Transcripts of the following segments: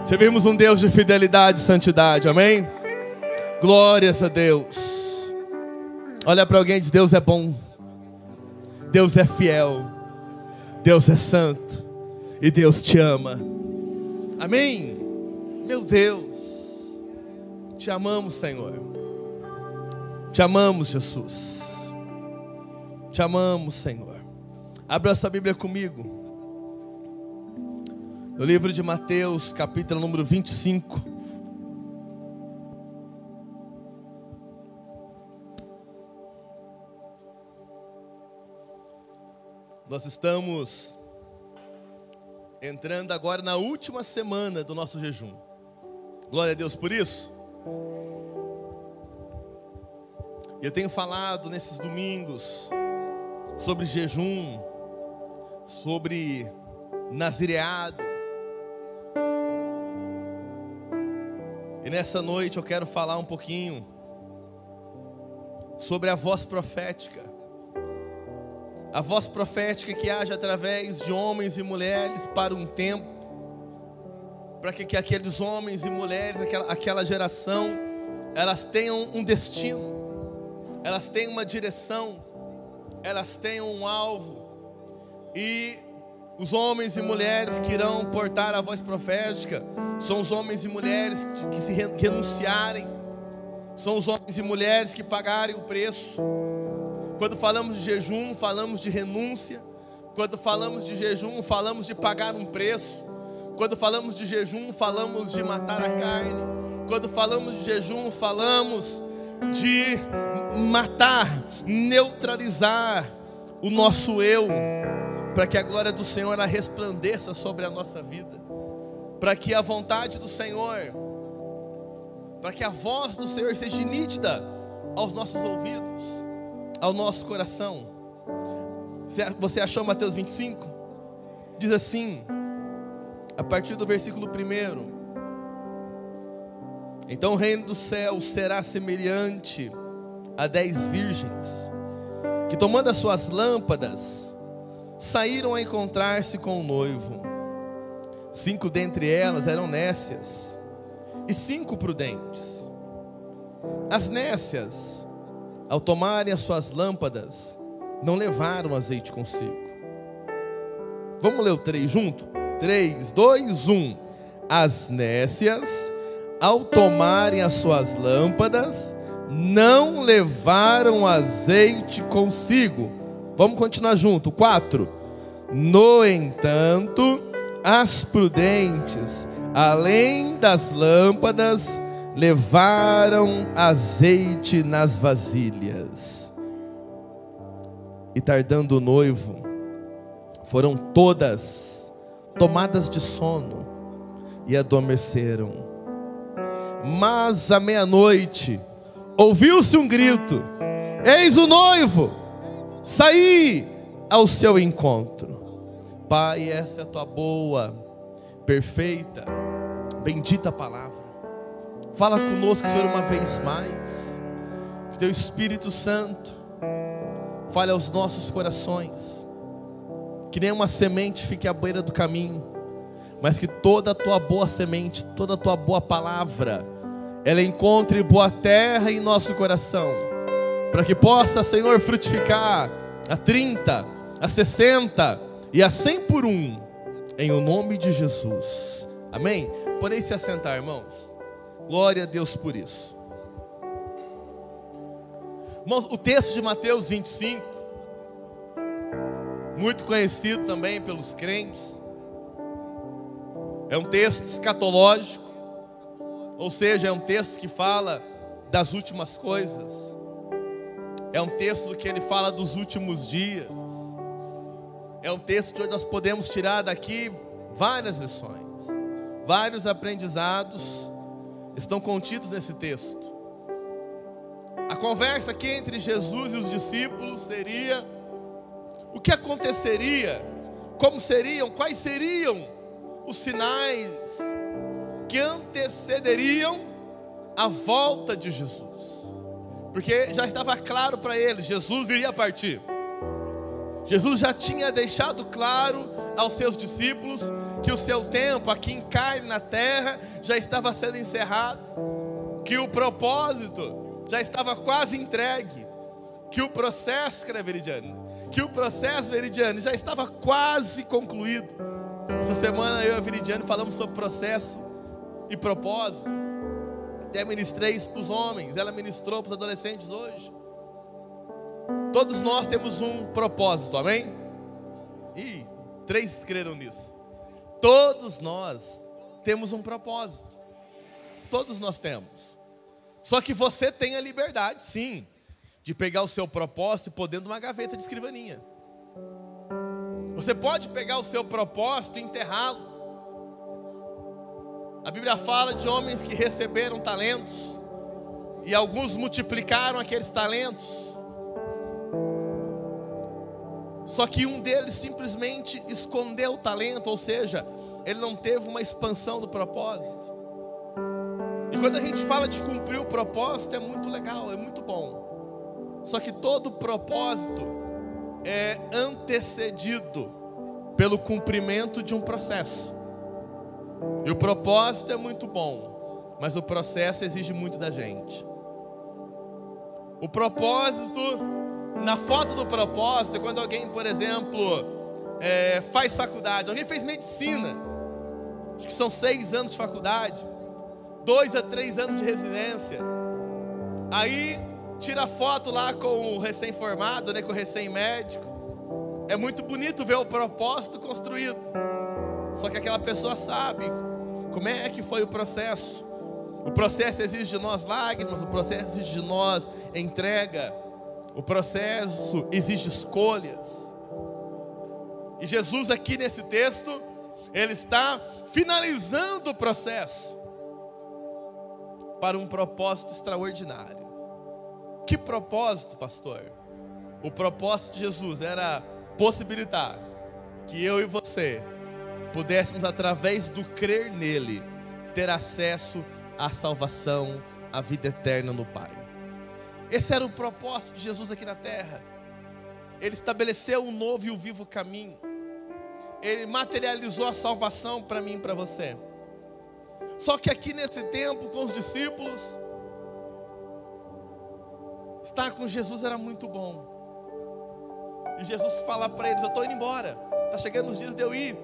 Servimos um Deus de fidelidade e santidade, amém? Glórias a Deus. Olha para alguém e diz: Deus é bom, Deus é fiel, Deus é santo e Deus te ama, amém? Meu Deus, te amamos, Senhor, te amamos, Jesus, te amamos, Senhor. Abra essa Bíblia comigo no livro de Mateus, capítulo número 25. Nós estamos entrando agora na última semana do nosso jejum. Glória a Deus por isso. Eu tenho falado nesses domingos sobre jejum, sobre nazireado. E nessa noite eu quero falar um pouquinho sobre a voz profética. A voz profética que age através de homens e mulheres para um tempo, para que aqueles homens e mulheres, aquela geração, elas tenham um destino, elas tenham uma direção, elas tenham um alvo. E os homens e mulheres que irão portar a voz profética são os homens e mulheres que se renunciarem, são os homens e mulheres que pagarem o preço. Quando falamos de jejum, falamos de renúncia. Quando falamos de jejum, falamos de pagar um preço. Quando falamos de jejum, falamos de matar a carne. Quando falamos de jejum, falamos de matar, neutralizar o nosso eu, para que a glória do Senhor ela resplandeça sobre a nossa vida, para que a vontade do Senhor, para que a voz do Senhor seja nítida aos nossos ouvidos, ao nosso coração. Você achou Mateus 25? Diz assim, a partir do versículo 1: Então o reino dos céus será semelhante a 10 virgens, que tomando as suas lâmpadas, saíram a encontrar-se com o noivo. 5 dentre elas eram nécias, e 5 prudentes. As nécias, ao tomarem as suas lâmpadas, não levaram azeite consigo. Vamos ler o 3 junto? 3, 2, 1. As nécias, ao tomarem as suas lâmpadas, não levaram azeite consigo. Vamos continuar junto. 4. No entanto, as prudentes, além das lâmpadas, levaram azeite nas vasilhas. E tardando o noivo, foram todas tomadas de sono e adormeceram. Mas à meia-noite ouviu-se um grito: Eis o noivo, saí ao seu encontro. Pai, essa é a tua boa, perfeita, bendita palavra. Fala conosco, Senhor, uma vez mais. Que teu Espírito Santo fale aos nossos corações. Que nenhuma semente fique à beira do caminho, mas que toda a tua boa semente, toda a tua boa palavra, ela encontre boa terra em nosso coração, para que possa, Senhor, frutificar a 30, a 60 e a 100 por um, em o nome de Jesus, amém? Podem se assentar, irmãos. Glória a Deus por isso. Irmãos, o texto de Mateus 25, muito conhecido também pelos crentes, é um texto escatológico, ou seja, é um texto que fala das últimas coisas. É um texto que ele fala dos últimos dias. É um texto de onde nós podemos tirar daqui várias lições, vários aprendizados estão contidos nesse texto. A conversa aqui entre Jesus e os discípulos seria: o que aconteceria, como seriam, quais seriam os sinais que antecederiam a volta de Jesus. Porque já estava claro para eles, Jesus iria partir. Jesus já tinha deixado claro aos seus discípulos que o seu tempo aqui em carne na terra já estava sendo encerrado, que o propósito já estava quase entregue, que o processo, que o processo, Veridiane, já estava quase concluído. Essa semana eu e a Veridiane falamos sobre processo e propósito. Até ministrei isso para os homens, ela ministrou para os adolescentes hoje. Todos nós temos um propósito, amém? Ih, 3 creram nisso. Todos nós temos um propósito. Todos nós temos. Só que você tem a liberdade, sim, de pegar o seu propósito e pôr dentro de uma gaveta de escrivaninha. Você pode pegar o seu propósito e enterrá-lo. A Bíblia fala de homens que receberam talentos e alguns multiplicaram aqueles talentos. Só que um deles simplesmente escondeu o talento, ou seja, ele não teve uma expansão do propósito. E quando a gente fala de cumprir o propósito, é muito legal, é muito bom. Só que todo propósito é antecedido pelo cumprimento de um processo. E o propósito é muito bom, mas o processo exige muito da gente. O propósito, na foto do propósito, é quando alguém, por exemplo, faz faculdade. Alguém fez medicina, acho que são 6 anos de faculdade, 2 a 3 anos de residência. Aí tira foto lá com o recém-formado, né, com o recém-médico. É muito bonito ver o propósito construído. Só que aquela pessoa sabe como é que foi o processo. O processo exige de nós lágrimas, o processo exige de nós entrega, o processo exige escolhas. E Jesus aqui nesse texto, ele está finalizando o processo para um propósito extraordinário. Que propósito, pastor? O propósito de Jesus era possibilitar que eu e você pudéssemos, através do crer nele, ter acesso à salvação, à vida eterna no Pai. Esse era o propósito de Jesus aqui na terra. Ele estabeleceu um novo e um vivo caminho. Ele materializou a salvação para mim e para você. Só que aqui nesse tempo, com os discípulos, estar com Jesus era muito bom. E Jesus fala para eles: eu estou indo embora, está chegando os dias de eu ir.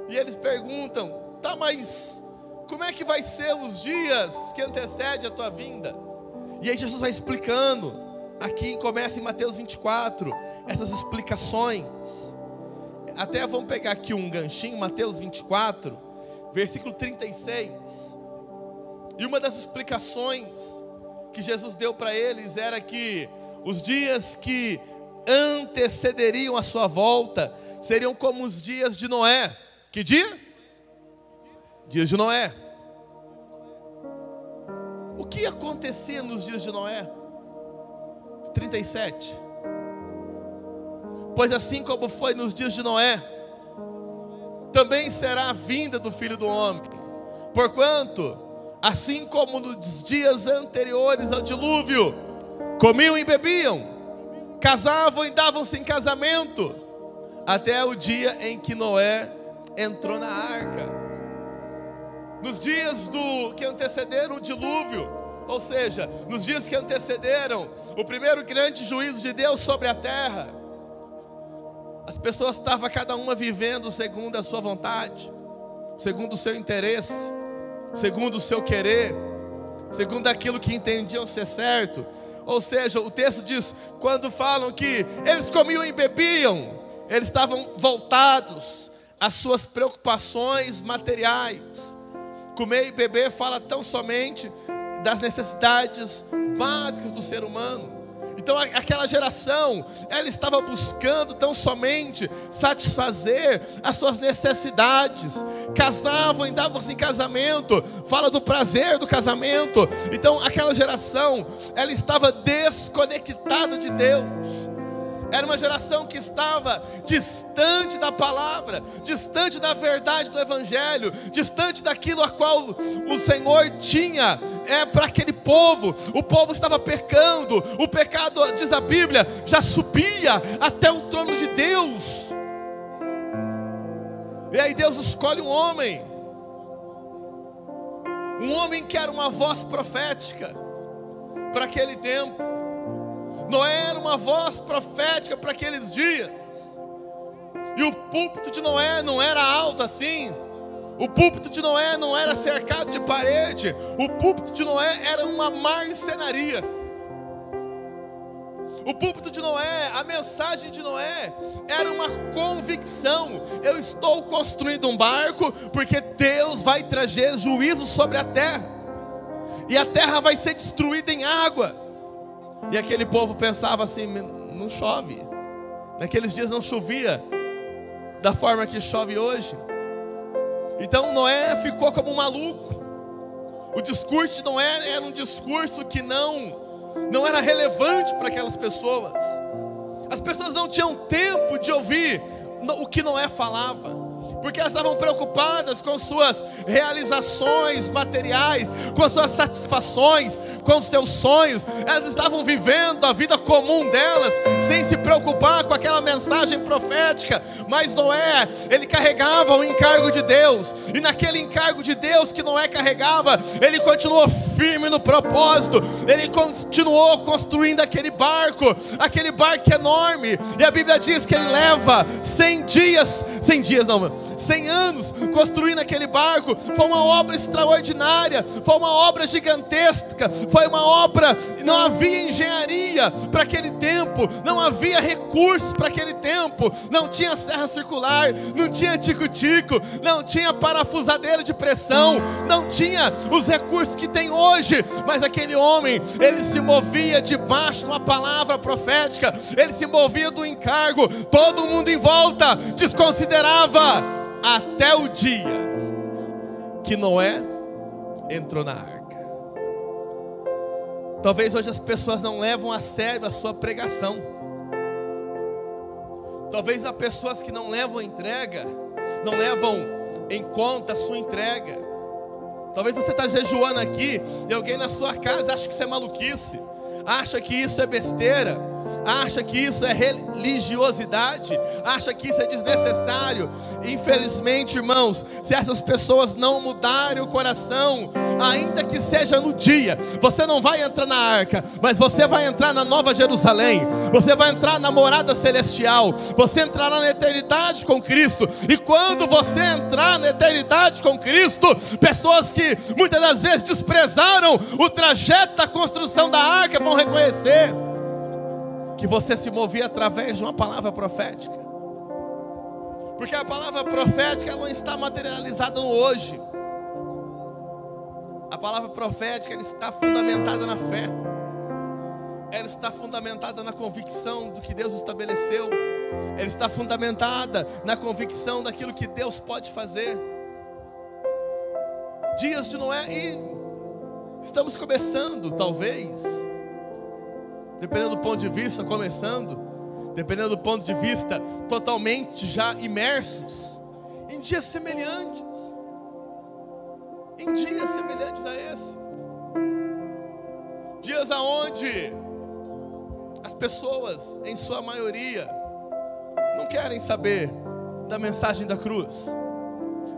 E eles perguntam: tá, mas como é que vai ser os dias que antecedem a tua vinda? E aí Jesus vai explicando. Aqui começa em Mateus 24, essas explicações. Até vamos pegar aqui um ganchinho, Mateus 24, versículo 36. E uma das explicações que Jesus deu para eles era que os dias que antecederiam a sua volta seriam como os dias de Noé. Que dia? Dias de Noé. O que acontecia nos dias de Noé? 37. Pois assim como foi nos dias de Noé, também será a vinda do Filho do Homem. Porquanto, assim como nos dias anteriores ao dilúvio, comiam e bebiam, casavam e davam-se em casamento, até o dia em que Noé entrou na arca. Nos dias que antecederam o dilúvio, ou seja, nos dias que antecederam o primeiro grande juízo de Deus sobre a terra, as pessoas estavam cada uma vivendo segundo a sua vontade, segundo o seu interesse, segundo o seu querer, segundo aquilo que entendiam ser certo. Ou seja, o texto diz, quando falam que eles comiam e bebiam, eles estavam voltados às suas preocupações materiais. Comer e beber fala tão somente das necessidades básicas do ser humano. Então aquela geração, ela estava buscando tão somente satisfazer as suas necessidades. Casavam e davam-se em casamento, fala do prazer do casamento. Então aquela geração, ela estava desconectada de Deus. Era uma geração que estava distante da palavra, distante da verdade do Evangelho, distante daquilo a qual o Senhor tinha para aquele povo. O povo estava pecando, o pecado, diz a Bíblia, já subia até o trono de Deus. E aí Deus escolhe um homem que era uma voz profética para aquele tempo. Noé era uma voz profética para aqueles dias. E o púlpito de Noé não era alto assim. O púlpito de Noé não era cercado de parede. O púlpito de Noé era uma marcenaria. O púlpito de Noé, a mensagem de Noé era uma convicção: eu estou construindo um barco porque Deus vai trazer juízo sobre a terra, e a terra vai ser destruída em água. E aquele povo pensava assim: não chove. Naqueles dias não chovia da forma que chove hoje. Então Noé ficou como um maluco. O discurso de Noé era um discurso que não era relevante para aquelas pessoas. As pessoas não tinham tempo de ouvir o que Noé falava, porque elas estavam preocupadas com suas realizações materiais, com as suas satisfações, com os seus sonhos. Elas estavam vivendo a vida comum delas, sem se preocupar com aquela mensagem profética. Mas Noé, ele carregava o encargo de Deus, e naquele encargo de Deus que Noé carregava, ele continuou firme no propósito. Ele continuou construindo aquele barco enorme. E a Bíblia diz que ele leva 100 anos construindo aquele barco. Foi uma obra extraordinária, foi uma obra gigantesca, foi uma obra. Não havia engenharia para aquele tempo, não havia recursos para aquele tempo, não tinha serra circular, não tinha tico-tico, não tinha parafusadeira de pressão, não tinha os recursos que tem hoje. Mas aquele homem, ele se movia debaixo de uma palavra profética, ele se movia do encargo. Todo mundo em volta desconsiderava, até o dia que Noé entrou na arca. Talvez hoje as pessoas não levam a sério a sua pregação. Talvez há pessoas que não levam entrega, não levam em conta a sua entrega. Talvez você está jejuando aqui e alguém na sua casa acha que isso é maluquice, acha que isso é besteira, acha que isso é religiosidade, acha que isso é desnecessário. Infelizmente, irmãos, se essas pessoas não mudarem o coração, ainda que seja no dia, você não vai entrar na arca, mas você vai entrar na Nova Jerusalém, você vai entrar na morada celestial, você entrará na eternidade com Cristo. E quando você entrar na eternidade com Cristo, pessoas que muitas das vezes desprezaram o trajeto da construção da arca vão reconhecer que você se movia através de uma palavra profética. Porque a palavra profética, ela não está materializada no hoje. A palavra profética, ela está fundamentada na fé. Ela está fundamentada na convicção do que Deus estabeleceu. Ela está fundamentada na convicção daquilo que Deus pode fazer. Dias de Noé, e estamos começando, talvez, dependendo do ponto de vista, dependendo do ponto de vista, totalmente já imersos em dias semelhantes. Em dias semelhantes a esse. Dias aonde as pessoas, em sua maioria, não querem saber da mensagem da cruz,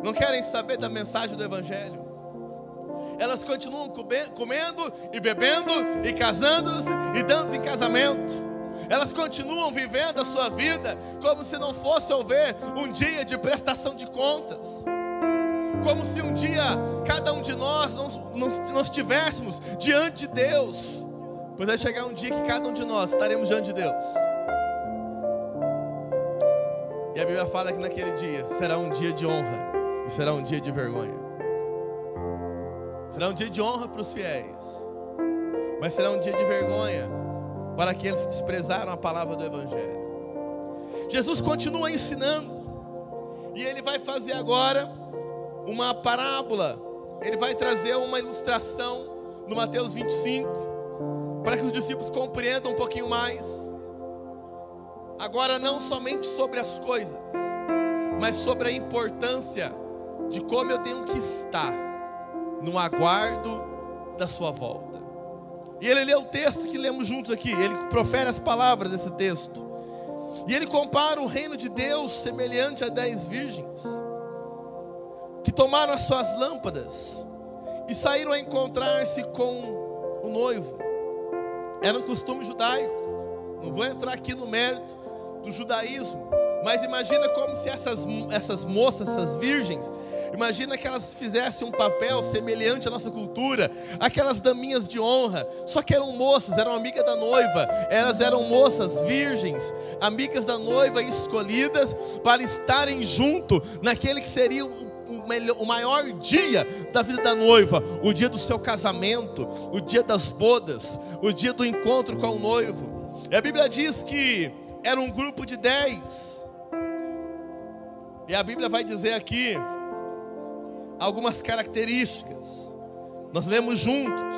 não querem saber da mensagem do Evangelho. Elas continuam comendo e bebendo e casando-se e dando-se em casamento. Elas continuam vivendo a sua vida como se não fosse haver um dia de prestação de contas, como se um dia cada um de nós não estivéssemos diante de Deus. Pois vai chegar um dia que cada um de nós estaremos diante de Deus. E a Bíblia fala que naquele dia será um dia de honra e será um dia de vergonha. Será um dia de honra para os fiéis, mas será um dia de vergonha para aqueles que desprezaram a palavra do Evangelho. Jesus continua ensinando, e Ele vai fazer agora uma parábola. Ele vai trazer uma ilustração no Mateus 25, para que os discípulos compreendam um pouquinho mais. Agora não somente sobre as coisas, mas sobre a importância de como eu tenho que estar no aguardo da sua volta. E ele lê o texto que lemos juntos aqui, ele profere as palavras desse texto, e ele compara o reino de Deus semelhante a 10 virgens. que tomaram as suas lâmpadas e saíram a encontrar-se com o noivo. Era um costume judaico. Não vou entrar aqui no mérito do judaísmo, mas imagina como se essas moças, essas virgens, imagina que elas fizessem um papel semelhante à nossa cultura, aquelas daminhas de honra, só que eram moças, eram amigas da noiva, elas eram moças virgens, amigas da noiva escolhidas para estarem junto naquele que seria o maior dia da vida da noiva, o dia do seu casamento, o dia das bodas, o dia do encontro com o noivo. E a Bíblia diz que era um grupo de 10. E a Bíblia vai dizer aqui algumas características. Nós lemos juntos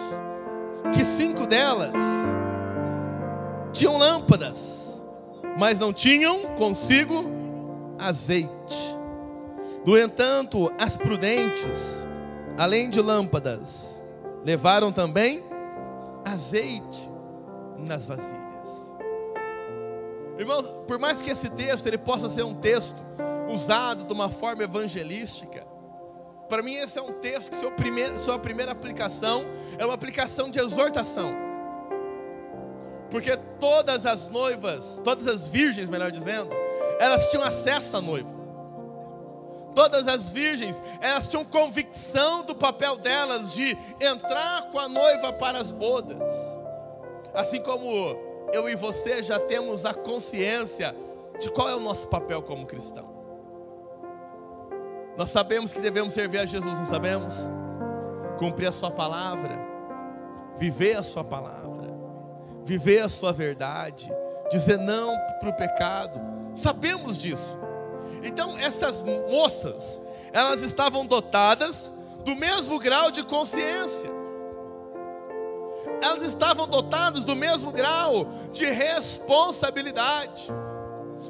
que 5 delas tinham lâmpadas, mas não tinham consigo azeite. No entanto, as prudentes, além de lâmpadas, levaram também azeite nas vasilhas. Irmãos, por mais que esse texto ele possa ser um texto usado de uma forma evangelística, para mim esse é um texto que sua primeira aplicação é uma aplicação de exortação. Porque todas as noivas, todas as virgens, melhor dizendo, elas tinham acesso à noiva. Todas as virgens, elas tinham convicção do papel delas de entrar com a noiva para as bodas. Assim como eu e você já temos a consciência de qual é o nosso papel como cristão. Nós sabemos que devemos servir a Jesus, não sabemos? Cumprir a sua palavra, viver a sua palavra, viver a sua verdade, dizer não para o pecado. Sabemos disso. Então essas moças, elas estavam dotadas do mesmo grau de consciência. Elas estavam dotadas do mesmo grau de responsabilidade.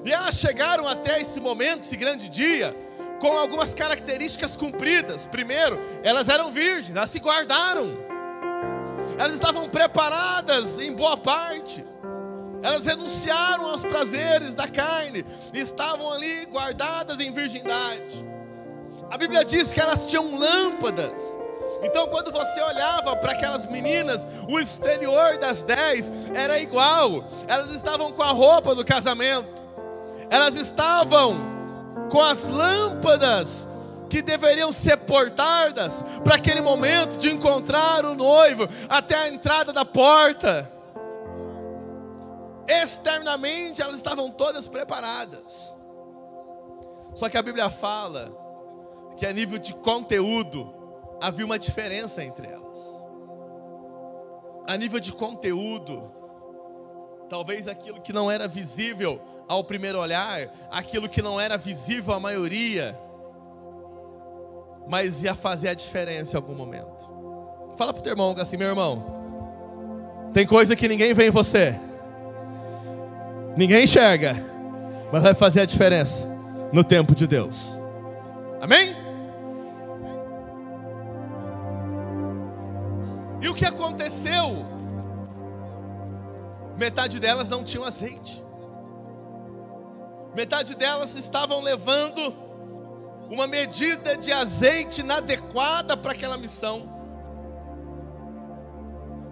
E elas chegaram até esse momento, esse grande dia, com algumas características cumpridas. Primeiro, elas eram virgens, elas se guardaram. Elas estavam preparadas em boa parte. Elas renunciaram aos prazeres da carne, estavam ali guardadas em virgindade. A Bíblia diz que elas tinham lâmpadas. Então quando você olhava para aquelas meninas, o exterior das 10 era igual. Elas estavam com a roupa do casamento. Elas estavam com as lâmpadas que deveriam ser portadas para aquele momento de encontrar o noivo até a entrada da porta. Externamente elas estavam todas preparadas. Só que a Bíblia fala que a nível de conteúdo havia uma diferença entre elas. A nível de conteúdo, talvez aquilo que não era visível ao primeiro olhar, aquilo que não era visível à maioria, mas ia fazer a diferença em algum momento. Fala para o teu irmão assim: meu irmão, tem coisa que ninguém vê em você, ninguém enxerga, mas vai fazer a diferença no tempo de Deus. Amém? E o que aconteceu? Metade delas não tinham azeite. Metade delas estavam levando uma medida de azeite inadequada para aquela missão.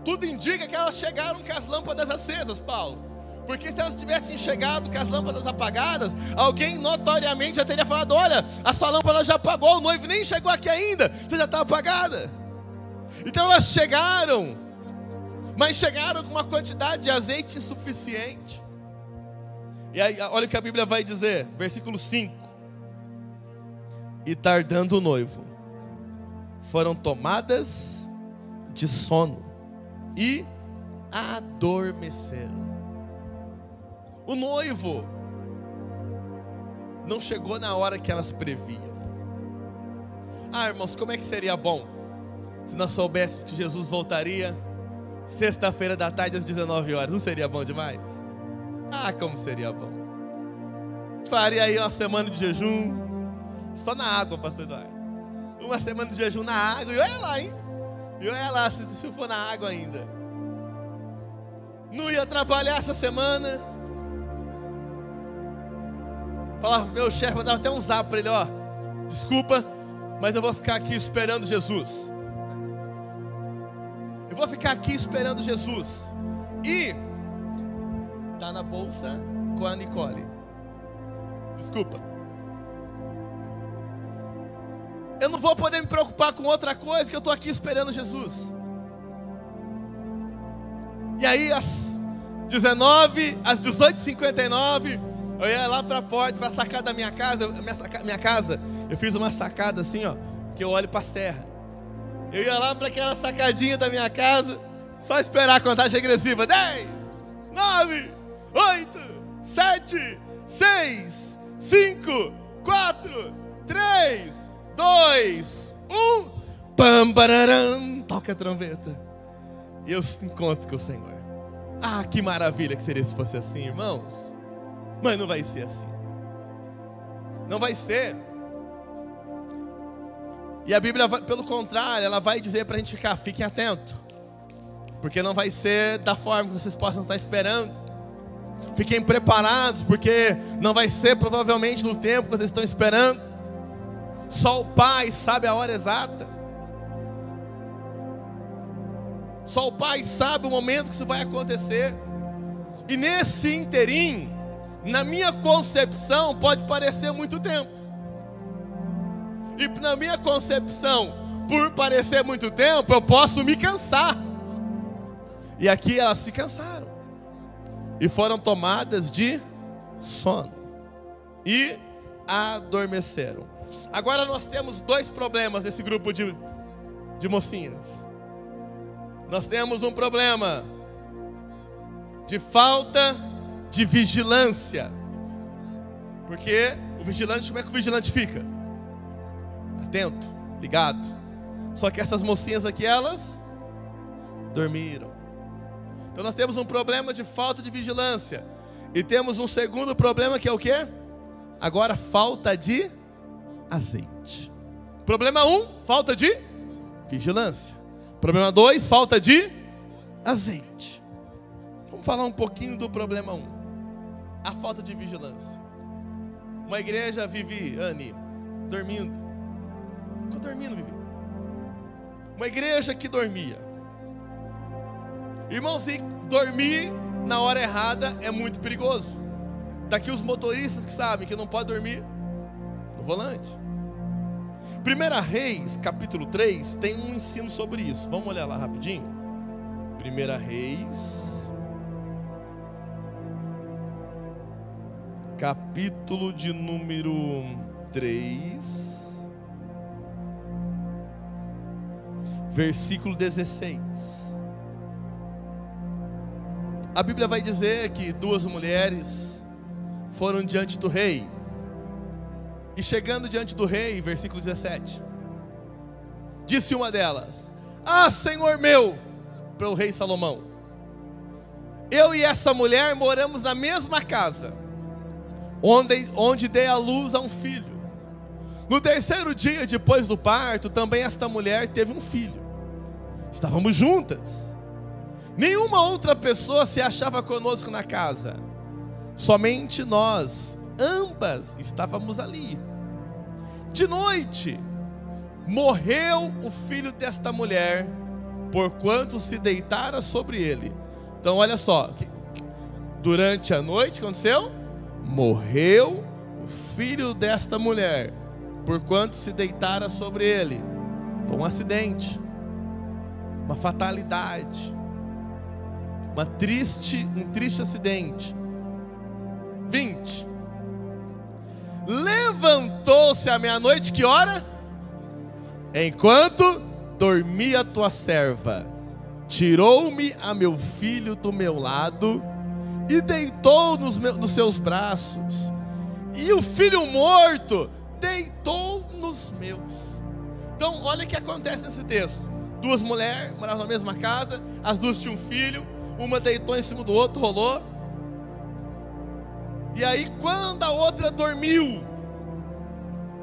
Tudo indica que elas chegaram com as lâmpadas acesas, Paulo. Porque se elas tivessem chegado com as lâmpadas apagadas, alguém notoriamente já teria falado: olha, a sua lâmpada já apagou, o noivo nem chegou aqui ainda, você já está apagada. Então elas chegaram, mas chegaram com uma quantidade de azeite insuficiente. E aí, olha o que a Bíblia vai dizer, versículo 5. E tardando o noivo, foram tomadas de sono e adormeceram. O noivo não chegou na hora que elas previam. Ah, irmãos, como é que seria bom se nós soubéssemos que Jesus voltaria sexta-feira da tarde às 19 horas? Não seria bom demais? Ah, como seria bom. Faria aí uma semana de jejum, só na água, pastor Eduardo. Uma semana de jejum na água, e olha lá, hein? E olha lá, se for na água ainda. Não ia trabalhar essa semana. Falava, meu chefe mandava até um zap para ele: ó, desculpa, mas eu vou ficar aqui esperando Jesus. Eu vou ficar aqui esperando Jesus. E tá na bolsa com a Nicole. Desculpa. Eu não vou poder me preocupar com outra coisa, que eu estou aqui esperando Jesus. E aí às 18h59, eu ia lá para a porta, para a sacada da minha casa. Minha casa, eu fiz uma sacada assim, ó, que eu olho para a serra. Eu ia lá para aquela sacadinha da minha casa, só esperar a contagem regressiva. 10, 9, 8, 7, 6, 5, 4, 3, 2, 1. Pam, bararam, toca a trombeta. E eu encontro com o Senhor. Ah, que maravilha que seria se fosse assim, irmãos. Mas não vai ser assim. Não vai ser. E a Bíblia, pelo contrário, ela vai dizer para a gente ficar, fiquem atentos. Porque não vai ser da forma que vocês possam estar esperando. Fiquem preparados, porque não vai ser provavelmente no tempo que vocês estão esperando. Só o Pai sabe a hora exata. Só o Pai sabe o momento que isso vai acontecer. E nesse interim, na minha concepção, pode parecer muito tempo. E na minha concepção, por parecer muito tempo, eu posso me cansar. E aqui elas se cansaram. E foram tomadas de sono. E adormeceram. Agora nós temos dois problemas nesse grupo de mocinhas. Nós temos um problema de falta de vigilância. Porque o vigilante, como é que o vigilante fica? Atento, ligado. Só que essas mocinhas aqui, elas dormiram. Então nós temos um problema de falta de vigilância. E temos um segundo problema, que é o quê? Agora, falta de azeite. Problema 1, falta de vigilância. Problema 2, falta de azeite. Vamos falar um pouquinho do problema 1. A falta de vigilância. Uma igreja vive, Anne, dormindo. Ficou dormindo, Vivi. Uma igreja que dormia. Irmãos, e dormir na hora errada é muito perigoso. Daqui os motoristas que sabem que não pode dormir no volante. 1 Reis, capítulo 3, tem um ensino sobre isso. Vamos olhar lá rapidinho. 1 Reis, capítulo de número 3, versículo 16. A Bíblia vai dizer que duas mulheres foram diante do rei. E chegando diante do rei, versículo 17, disse uma delas: ah, Senhor meu, para o rei Salomão, eu e essa mulher moramos na mesma casa, onde dei à luz a um filho. No terceiro dia depois do parto, também esta mulher teve um filho. Estávamos juntas. Nenhuma outra pessoa se achava conosco na casa. Somente nós, ambas, estávamos ali. De noite, morreu o filho desta mulher, porquanto se deitara sobre ele. Então olha só, durante a noite, o que aconteceu? Morreu o filho desta mulher, porquanto se deitara sobre ele. Foi um acidente, uma fatalidade, um triste acidente. 20. Levantou-se à meia-noite, que hora? Enquanto dormia tua serva, tirou-me a meu filho do meu lado e deitou nos seus braços, e o filho morto deitou nos meus. Então olha o que acontece nesse texto. Duas mulheres moravam na mesma casa, as duas tinham um filho, uma deitou em cima do outro, rolou. E aí quando a outra dormiu,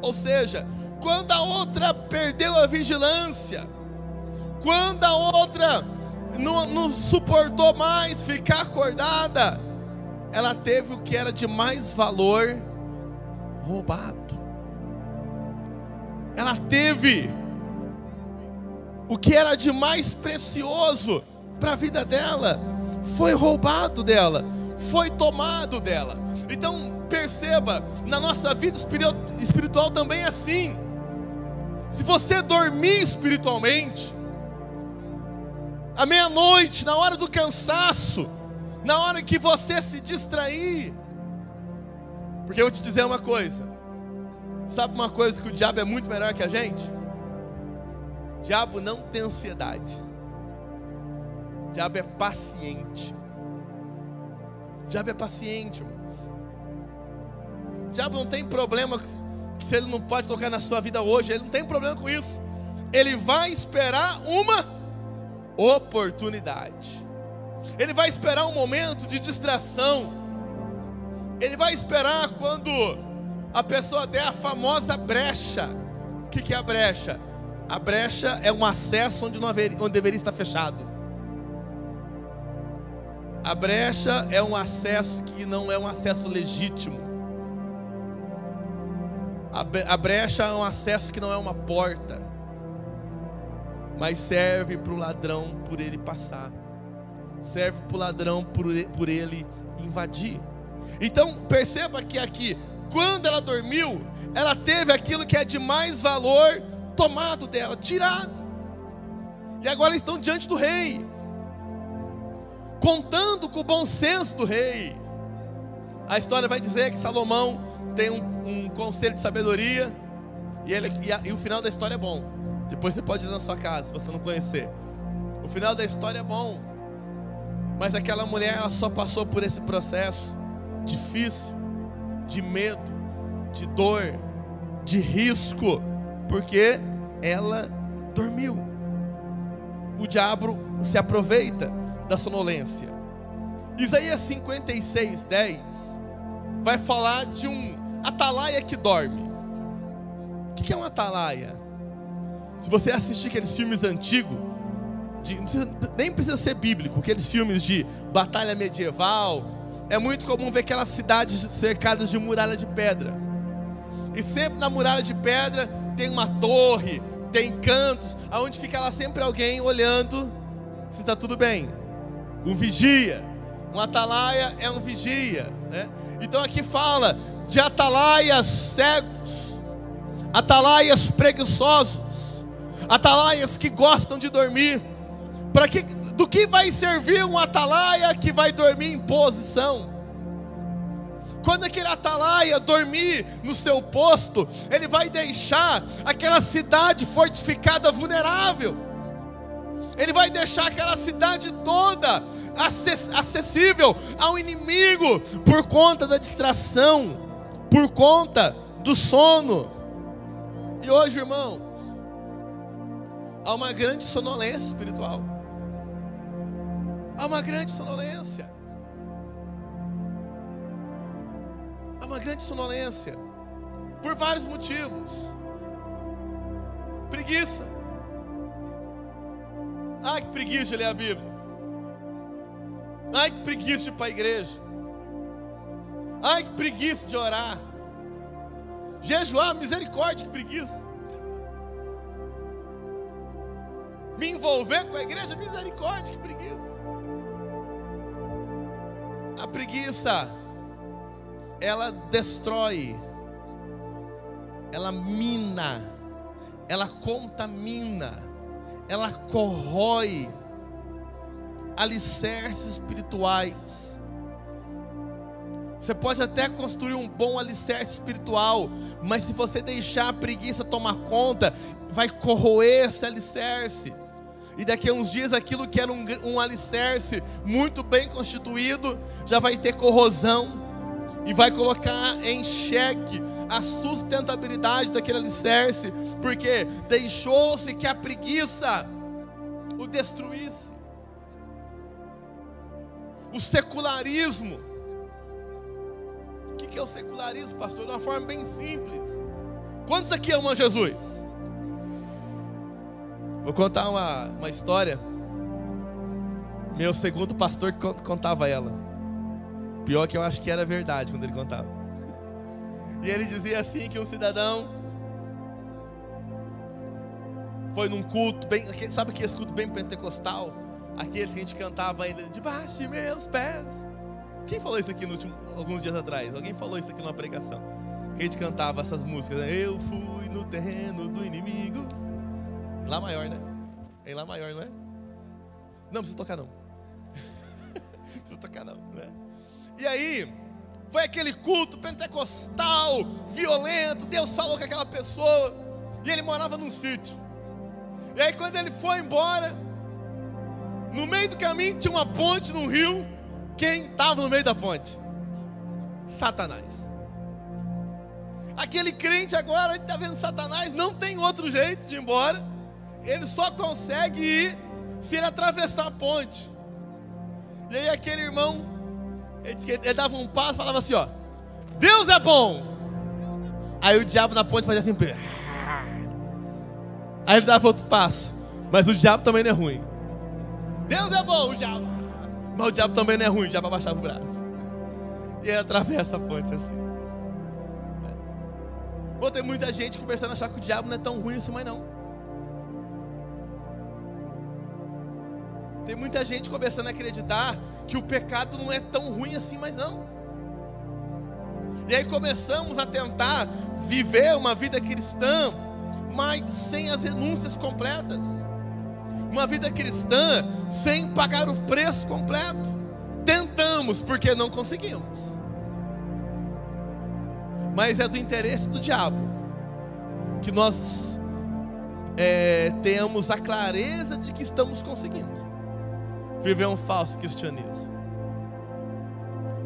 ou seja, quando a outra perdeu a vigilância, quando a outra não suportou mais ficar acordada, ela teve o que era de mais valor roubado. ela teve o que era de mais precioso para a vida dela, foi roubado dela, foi tomado dela. Então perceba, na nossa vida espiritual também é assim. Se você dormir espiritualmente, à meia-noite, na hora do cansaço, na hora que você se distrair, porque eu vou te dizer uma coisa, sabe uma coisa que o diabo é muito melhor que a gente? O diabo não tem ansiedade, o diabo é paciente. O diabo é paciente, irmãos. O diabo não tem problema se ele não pode tocar na sua vida hoje, ele não tem problema com isso. Ele vai esperar uma oportunidade. Ele vai esperar um momento de distração. Ele vai esperar quando a pessoa der a famosa brecha. O que é a brecha? A brecha é um acesso onde deveria estar fechado. A brecha é um acesso que não é um acesso legítimo. A brecha é um acesso que não é uma porta, mas serve para o ladrão por ele passar, serve para o ladrão por ele invadir. Então perceba que aqui, quando ela dormiu, ela teve aquilo que é de mais valor tomado dela, tirado. E agora eles estão diante do rei, contando com o bom senso do rei. A história vai dizer que Salomão tem um conselho de sabedoria, e o final da história é bom. Depois você pode ir na sua casa, se você não conhecer. O final da história é bom, mas aquela mulher, ela só passou por esse processo difícil, de medo, de dor, de risco, porque ela dormiu. O diabo se aproveita da sonolência. Isaías 56:10 vai falar de um atalaia que dorme. O que é um atalaia? Se você assistir aqueles filmes antigos, nem precisa ser bíblico, aqueles filmes de batalha medieval, é muito comum ver aquelas cidades cercadas de muralha de pedra. E sempre na muralha de pedra tem uma torre, tem cantos, onde fica lá sempre alguém olhando se está tudo bem. Um vigia, um atalaia é um vigia, né? Então aqui fala de atalaias cegos, atalaias preguiçosos, atalaias que gostam de dormir. Do que vai servir um atalaia que vai dormir em posição? Quando aquele atalaia dormir no seu posto, ele vai deixar aquela cidade fortificada vulnerável. Ele vai deixar aquela cidade toda acessível ao inimigo por conta da distração, por conta do sono. E hoje, irmãos, há uma grande sonolência espiritual. Há uma grande sonolência. Há uma grande sonolência por vários motivos. Preguiça. Ai, que preguiça de ler a Bíblia. Ai, que preguiça de ir para a igreja. Ai, que preguiça de orar. Jejuar, misericórdia, que preguiça. Me envolver com a igreja, misericórdia, que preguiça. A preguiça, ela destrói, ela mina, ela contamina, ela corrói alicerces espirituais. Você pode até construir um bom alicerce espiritual, mas se você deixar a preguiça tomar conta, vai corroer esse alicerce. E daqui a uns dias aquilo que era um alicerce muito bem constituído, já vai ter corrosão, e vai colocar em xeque a sustentabilidade daquele alicerce, porque deixou-se que a preguiça o destruísse. O secularismo. O que é o secularismo, pastor? De uma forma bem simples. Quantos aqui amam Jesus? Vou contar uma história. Meu segundo pastor contava ela. Pior que eu acho que era verdade quando ele contava. E ele dizia assim que um cidadão foi num culto bem, sabe aquele culto bem pentecostal? Aquele que a gente cantava ainda, debaixo de meus pés. Quem falou isso aqui alguns dias atrás? Alguém falou isso aqui numa pregação? Que a gente cantava essas músicas, né? Eu fui no terreno do inimigo. Lá maior, né? Em Lá maior, não é? Não precisa tocar não. Não precisa tocar não, né? E aí, foi aquele culto pentecostal, violento. Deus falou com aquela pessoa. E ele morava num sítio. E aí quando ele foi embora, no meio do caminho tinha uma ponte num rio. Quem estava no meio da ponte? Satanás. Aquele crente agora está vendo Satanás, não tem outro jeito de ir embora. Ele só consegue ir se ele atravessar a ponte. E aí aquele irmão, ele dava um passo e falava assim, ó: Deus é bom. Aí o diabo na ponte fazia assim. Aí ele dava outro passo. Mas o diabo também não é ruim. Deus é bom, o diabo. Mas o diabo também não é ruim, o diabo abaixava o braço. E ele atravessa a ponte assim. Pô, tem muita gente começando a achar que o diabo não é tão ruim assim, mas não. Tem muita gente começando a acreditar que o pecado não é tão ruim assim, mas não. E aí começamos a tentar viver uma vida cristã, mas sem as renúncias completas. Uma vida cristã sem pagar o preço completo. Tentamos, porque não conseguimos. Mas é do interesse do diabo que nós tenhamos a clareza de que estamos conseguindo viver um falso cristianismo.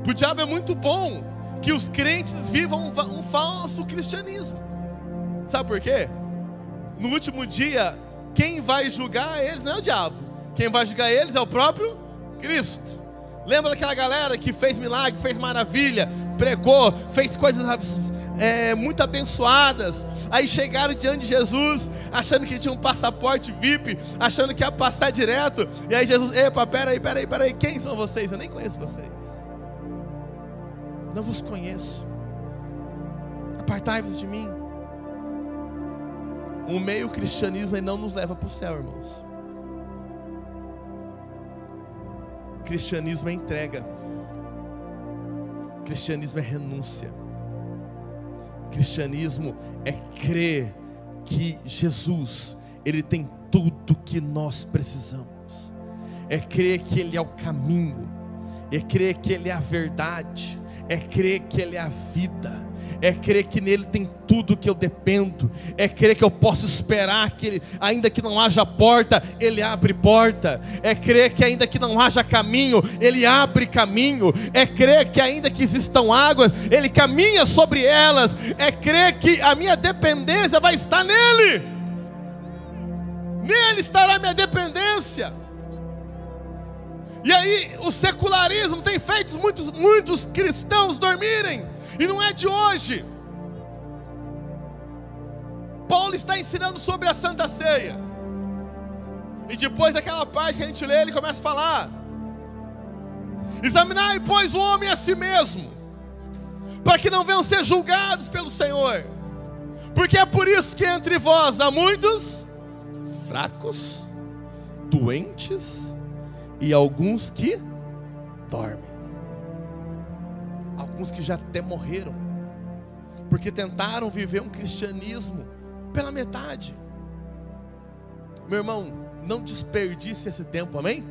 Para o diabo é muito bom que os crentes vivam um falso cristianismo. Sabe por quê? No último dia, quem vai julgar eles não é o diabo. Quem vai julgar eles é o próprio Cristo. Lembra daquela galera que fez milagre, fez maravilha, pregou, fez coisas muito abençoadas. Aí chegaram diante de Jesus, achando que tinha um passaporte VIP, achando que ia passar direto. E aí Jesus, epa, peraí, quem são vocês? Eu nem conheço vocês. Não vos conheço. Apartai-vos de mim. O meio cristianismo ele não nos leva para o céu, irmãos. Cristianismo é entrega. Cristianismo é renúncia. Cristianismo é crer que Jesus, Ele tem tudo que nós precisamos. É crer que Ele é o caminho. É crer que Ele é a verdade. É crer que Ele é a vida. É crer que nele tem tudo que eu dependo. É crer que eu posso esperar que Ele, ainda que não haja porta, Ele abre porta. É crer que ainda que não haja caminho, Ele abre caminho. É crer que ainda que existam águas, Ele caminha sobre elas. É crer que a minha dependência vai estar nele. Nele estará a minha dependência. E aí o secularismo tem feito muitos cristãos dormirem. E não é de hoje. Paulo está ensinando sobre a Santa Ceia. E depois daquela parte que a gente lê, ele começa a falar: examinai, pois, o homem a si mesmo, para que não venham ser julgados pelo Senhor. Porque é por isso que entre vós há muitos fracos, doentes e alguns que dormem. Alguns que já até morreram, porque tentaram viver um cristianismo pela metade. Meu irmão, não desperdice esse tempo, amém?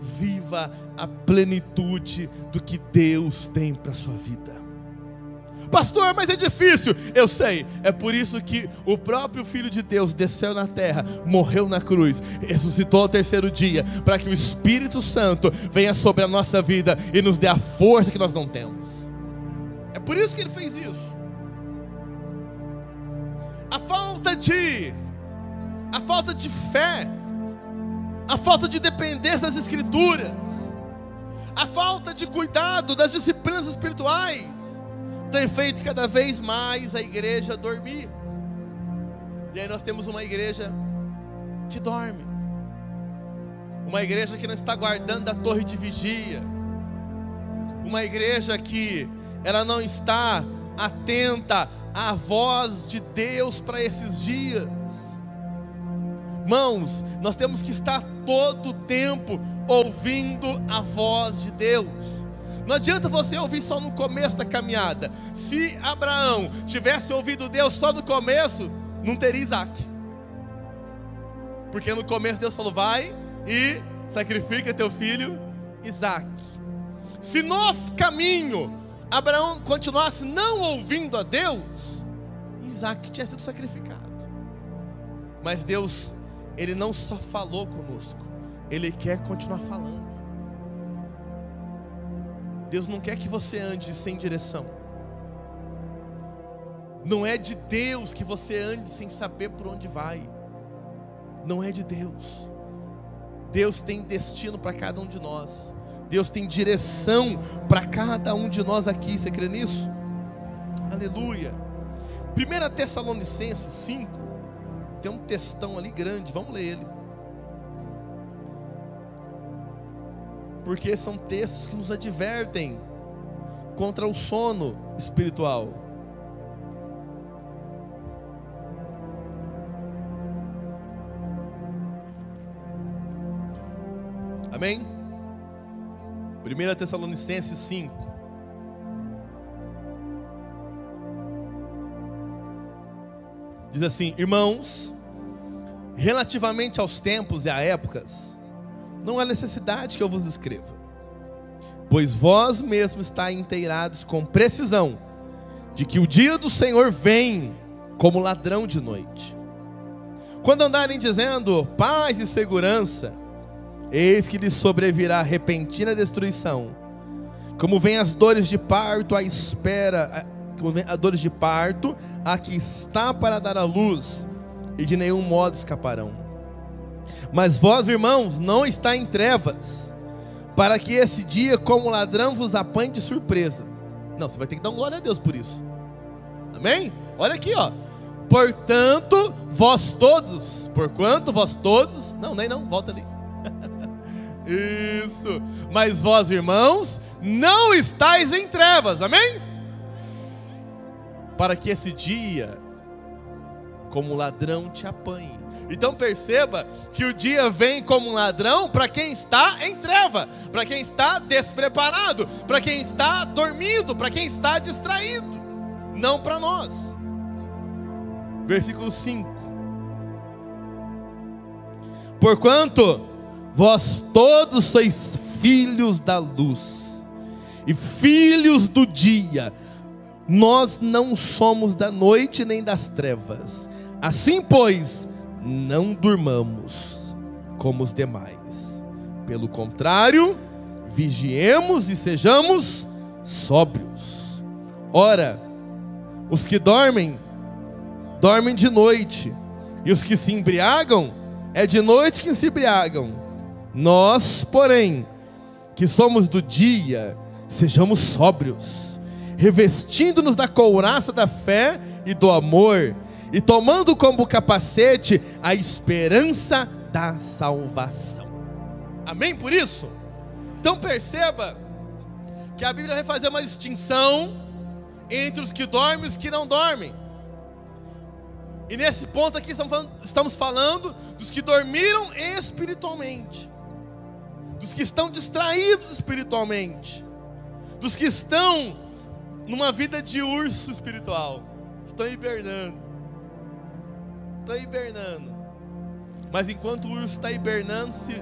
Viva a plenitude do que Deus tem para a sua vida. Pastor, mas é difícil. Eu sei, é por isso que o próprio Filho de Deus desceu na terra, morreu na cruz, ressuscitou ao terceiro dia, para que o Espírito Santo venha sobre a nossa vida e nos dê a força que nós não temos. É por isso que Ele fez isso. A falta de fé, a falta de dependência das Escrituras, a falta de cuidado das disciplinas espirituais tem feito cada vez mais a igreja dormir. E aí nós temos uma igreja que dorme, uma igreja que não está guardando a torre de vigia, uma igreja que ela não está atenta à voz de Deus para esses dias. Irmãos, nós temos que estar todo o tempo ouvindo a voz de Deus. Não adianta você ouvir só no começo da caminhada. Se Abraão tivesse ouvido Deus só no começo, não teria Isaac. Porque no começo Deus falou: vai e sacrifica teu filho Isaac. Se no caminho Abraão continuasse não ouvindo a Deus, Isaac tinha sido sacrificado. Mas Deus, Ele não só falou conosco, Ele quer continuar falando. Deus não quer que você ande sem direção. Não é de Deus que você ande sem saber por onde vai. Não é de Deus. Deus tem destino para cada um de nós. Deus tem direção para cada um de nós aqui. Você crê nisso? Aleluia. 1 Tessalonicenses 5. Tem um textão ali grande, vamos ler ele. Porque são textos que nos advertem contra o sono espiritual. Amém? 1 Tessalonicenses 5. Diz assim: irmãos, relativamente aos tempos e a épocas, não há necessidade que eu vos escreva, pois vós mesmos estáis inteirados com precisão de que o dia do Senhor vem como ladrão de noite. Quando andarem dizendo paz e segurança, eis que lhes sobrevirá repentina destruição, como vem as dores de parto à espera, como vem as dores de parto a que está para dar à luz, e de nenhum modo escaparão. Mas vós, irmãos, não está em trevas, para que esse dia como ladrão vos apanhe de surpresa. Não, você vai ter que dar um glória a Deus por isso. Amém? Olha aqui, ó. Portanto, vós todos, porquanto vós todos, não, nem não, volta ali. Isso. Mas vós, irmãos, não estáis em trevas. Amém? Para que esse dia como ladrão te apanhe. Então perceba que o dia vem como um ladrão para quem está em treva, para quem está despreparado, para quem está dormindo, para quem está distraído, não para nós. Versículo 5. Porquanto vós todos sois filhos da luz e filhos do dia, nós não somos da noite nem das trevas. Assim, pois, não durmamos como os demais. Pelo contrário, vigiemos e sejamos sóbrios. Ora, os que dormem, dormem de noite, e os que se embriagam, é de noite que se embriagam. Nós, porém, que somos do dia, sejamos sóbrios, revestindo-nos da couraça da fé e do amor, e tomando como capacete a esperança da salvação. Amém por isso? Então perceba que a Bíblia vai fazer uma distinção entre os que dormem e os que não dormem. E nesse ponto aqui estamos falando dos que dormiram espiritualmente, dos que estão distraídos espiritualmente, dos que estão numa vida de urso espiritual, estão hibernando. Mas enquanto o urso está hibernando, se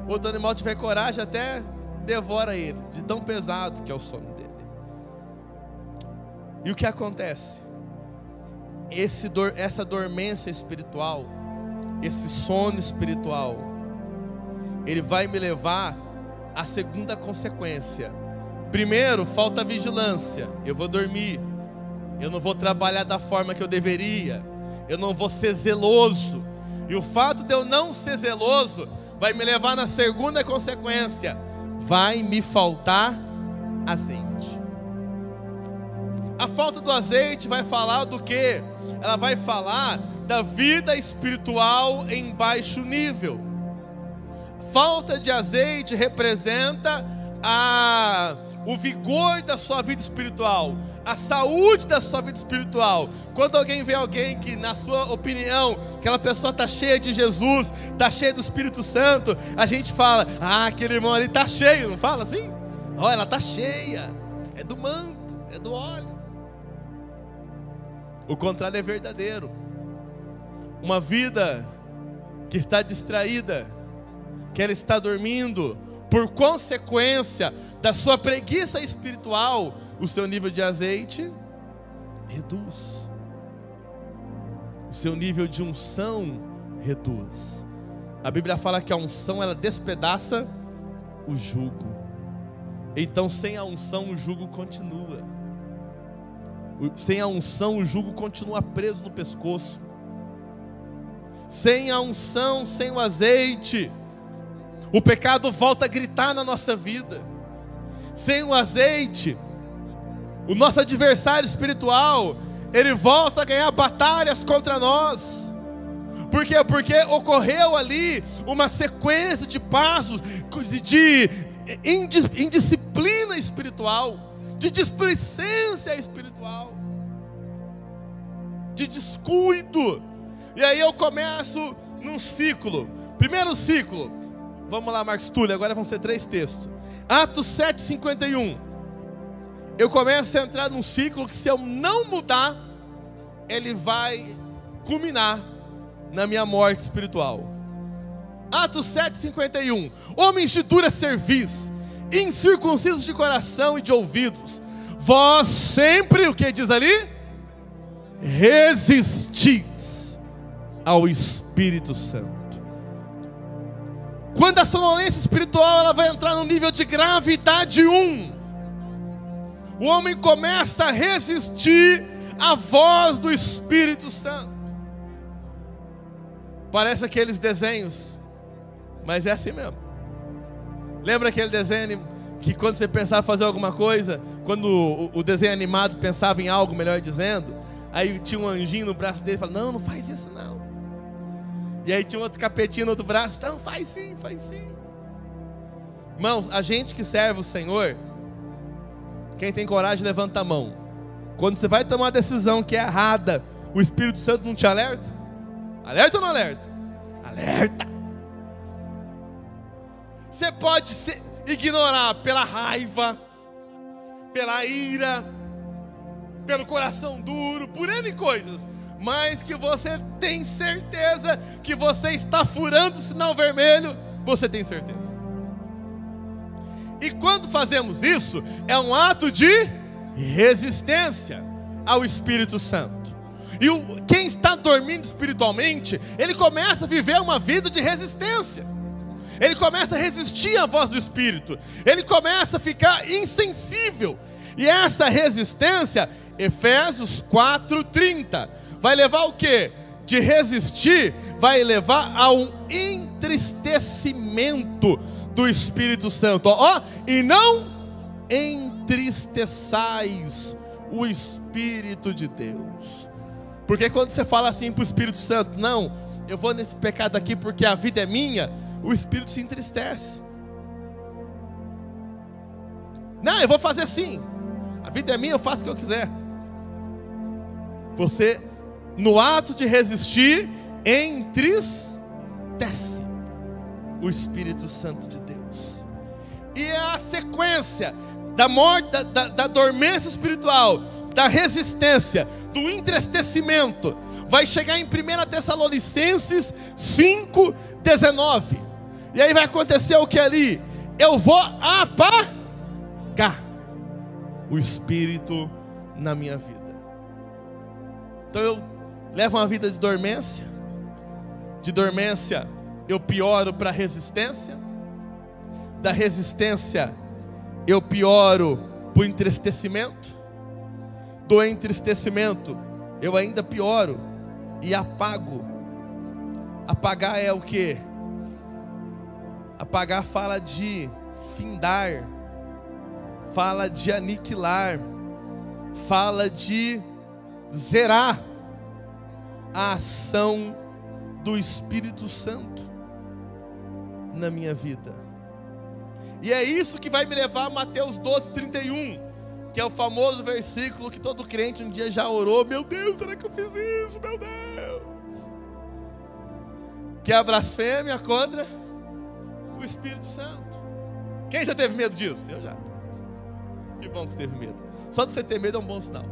outro animal tiver coragem, até devora ele, de tão pesado que é o sono dele. E o que acontece? Essa dormência espiritual, esse sono espiritual, ele vai me levar à segunda consequência. Primeiro, falta vigilância. Eu vou dormir, eu não vou trabalhar da forma que eu deveria, eu não vou ser zeloso. E o fato de eu não ser zeloso vai me levar na segunda consequência: vai me faltar azeite. A falta do azeite vai falar do quê? Ela vai falar da vida espiritual em baixo nível. Falta de azeite representa o vigor da sua vida espiritual, a saúde da sua vida espiritual. Quando alguém vê alguém que, na sua opinião, aquela pessoa está cheia de Jesus, está cheia do Espírito Santo, a gente fala, aquele irmão ali está cheio, não fala assim? Olha, ela está cheia, é do manto, é do óleo. O contrário é verdadeiro. Uma vida que está distraída, que ela está dormindo, por consequência da sua preguiça espiritual, o seu nível de azeite reduz. O seu nível de unção reduz. A Bíblia fala que a unção, ela despedaça o jugo. Então, sem a unção, o jugo continua. Sem a unção, o jugo continua preso no pescoço. Sem a unção, sem o azeite, o pecado volta a gritar na nossa vida. Sem o azeite, o nosso adversário espiritual, ele volta a ganhar batalhas contra nós. Por quê? Porque ocorreu ali uma sequência de passos de indisciplina espiritual, de displicência espiritual, de descuido. E aí eu começo num ciclo. Primeiro ciclo, vamos lá, Marcos Túlio, agora vão ser 3 textos. Atos 7:51. Eu começo a entrar num ciclo que, se eu não mudar, ele vai culminar na minha morte espiritual. Atos 7:51. Homens de dura cerviz, incircuncisos de coração e de ouvidos, vós sempre, o que diz ali? Resistis ao Espírito Santo. Quando a sonolência espiritual, ela vai entrar no nível de gravidade 1, o homem começa a resistir à voz do Espírito Santo. Parece aqueles desenhos, mas é assim mesmo. Lembra aquele desenho que, quando você pensava fazer alguma coisa, quando o desenho animado pensava em algo, melhor dizendo, aí tinha um anjinho no braço dele e falava, não faz isso não. E aí tinha outro capetinho no outro braço, não, faz sim, faz sim. Irmãos, a gente que serve o Senhor, quem tem coragem levanta a mão. Quando você vai tomar uma decisão que é errada, o Espírito Santo não te alerta? Alerta ou não alerta? Alerta. Você pode se ignorar pela raiva, pela ira, pelo coração duro, por N coisas, mas que você tem certeza que você está furando o sinal vermelho, você tem certeza. E quando fazemos isso, é um ato de resistência ao Espírito Santo. E quem está dormindo espiritualmente, ele começa a viver uma vida de resistência. Ele começa a resistir à voz do Espírito. Ele começa a ficar insensível. E essa resistência, Efésios 4:30, vai levar o quê? De resistir, vai levar a um entristecimento do Espírito Santo. E não entristeçais o Espírito de Deus. Porque quando você fala assim para o Espírito Santo, não, eu vou nesse pecado aqui porque a vida é minha, o Espírito se entristece. Não, eu vou fazer sim, a vida é minha, eu faço o que eu quiser. Você, no ato de resistir, entristece o Espírito Santo de Deus. E é a sequência da morte, da dormência espiritual, da resistência, do entristecimento, vai chegar em 1 Tessalonicenses 5:19. E aí vai acontecer o que ali? Eu vou apagar o Espírito na minha vida. Então eu levo uma vida de dormência. De dormência eu pioro para resistência. Da resistência eu pioro para o entristecimento. Do entristecimento eu ainda pioro e apago. Apagar é o que? Apagar fala de findar, fala de aniquilar, fala de zerar a ação do Espírito Santo na minha vida. E é isso que vai me levar a Mateus 12:31. que é o famoso versículo que todo crente um dia já orou: meu Deus, será que eu fiz isso, meu Deus? Que é a blasfêmia contra o Espírito Santo. Quem já teve medo disso? Eu já. Que bom que você teve medo. Só de você ter medo é um bom sinal.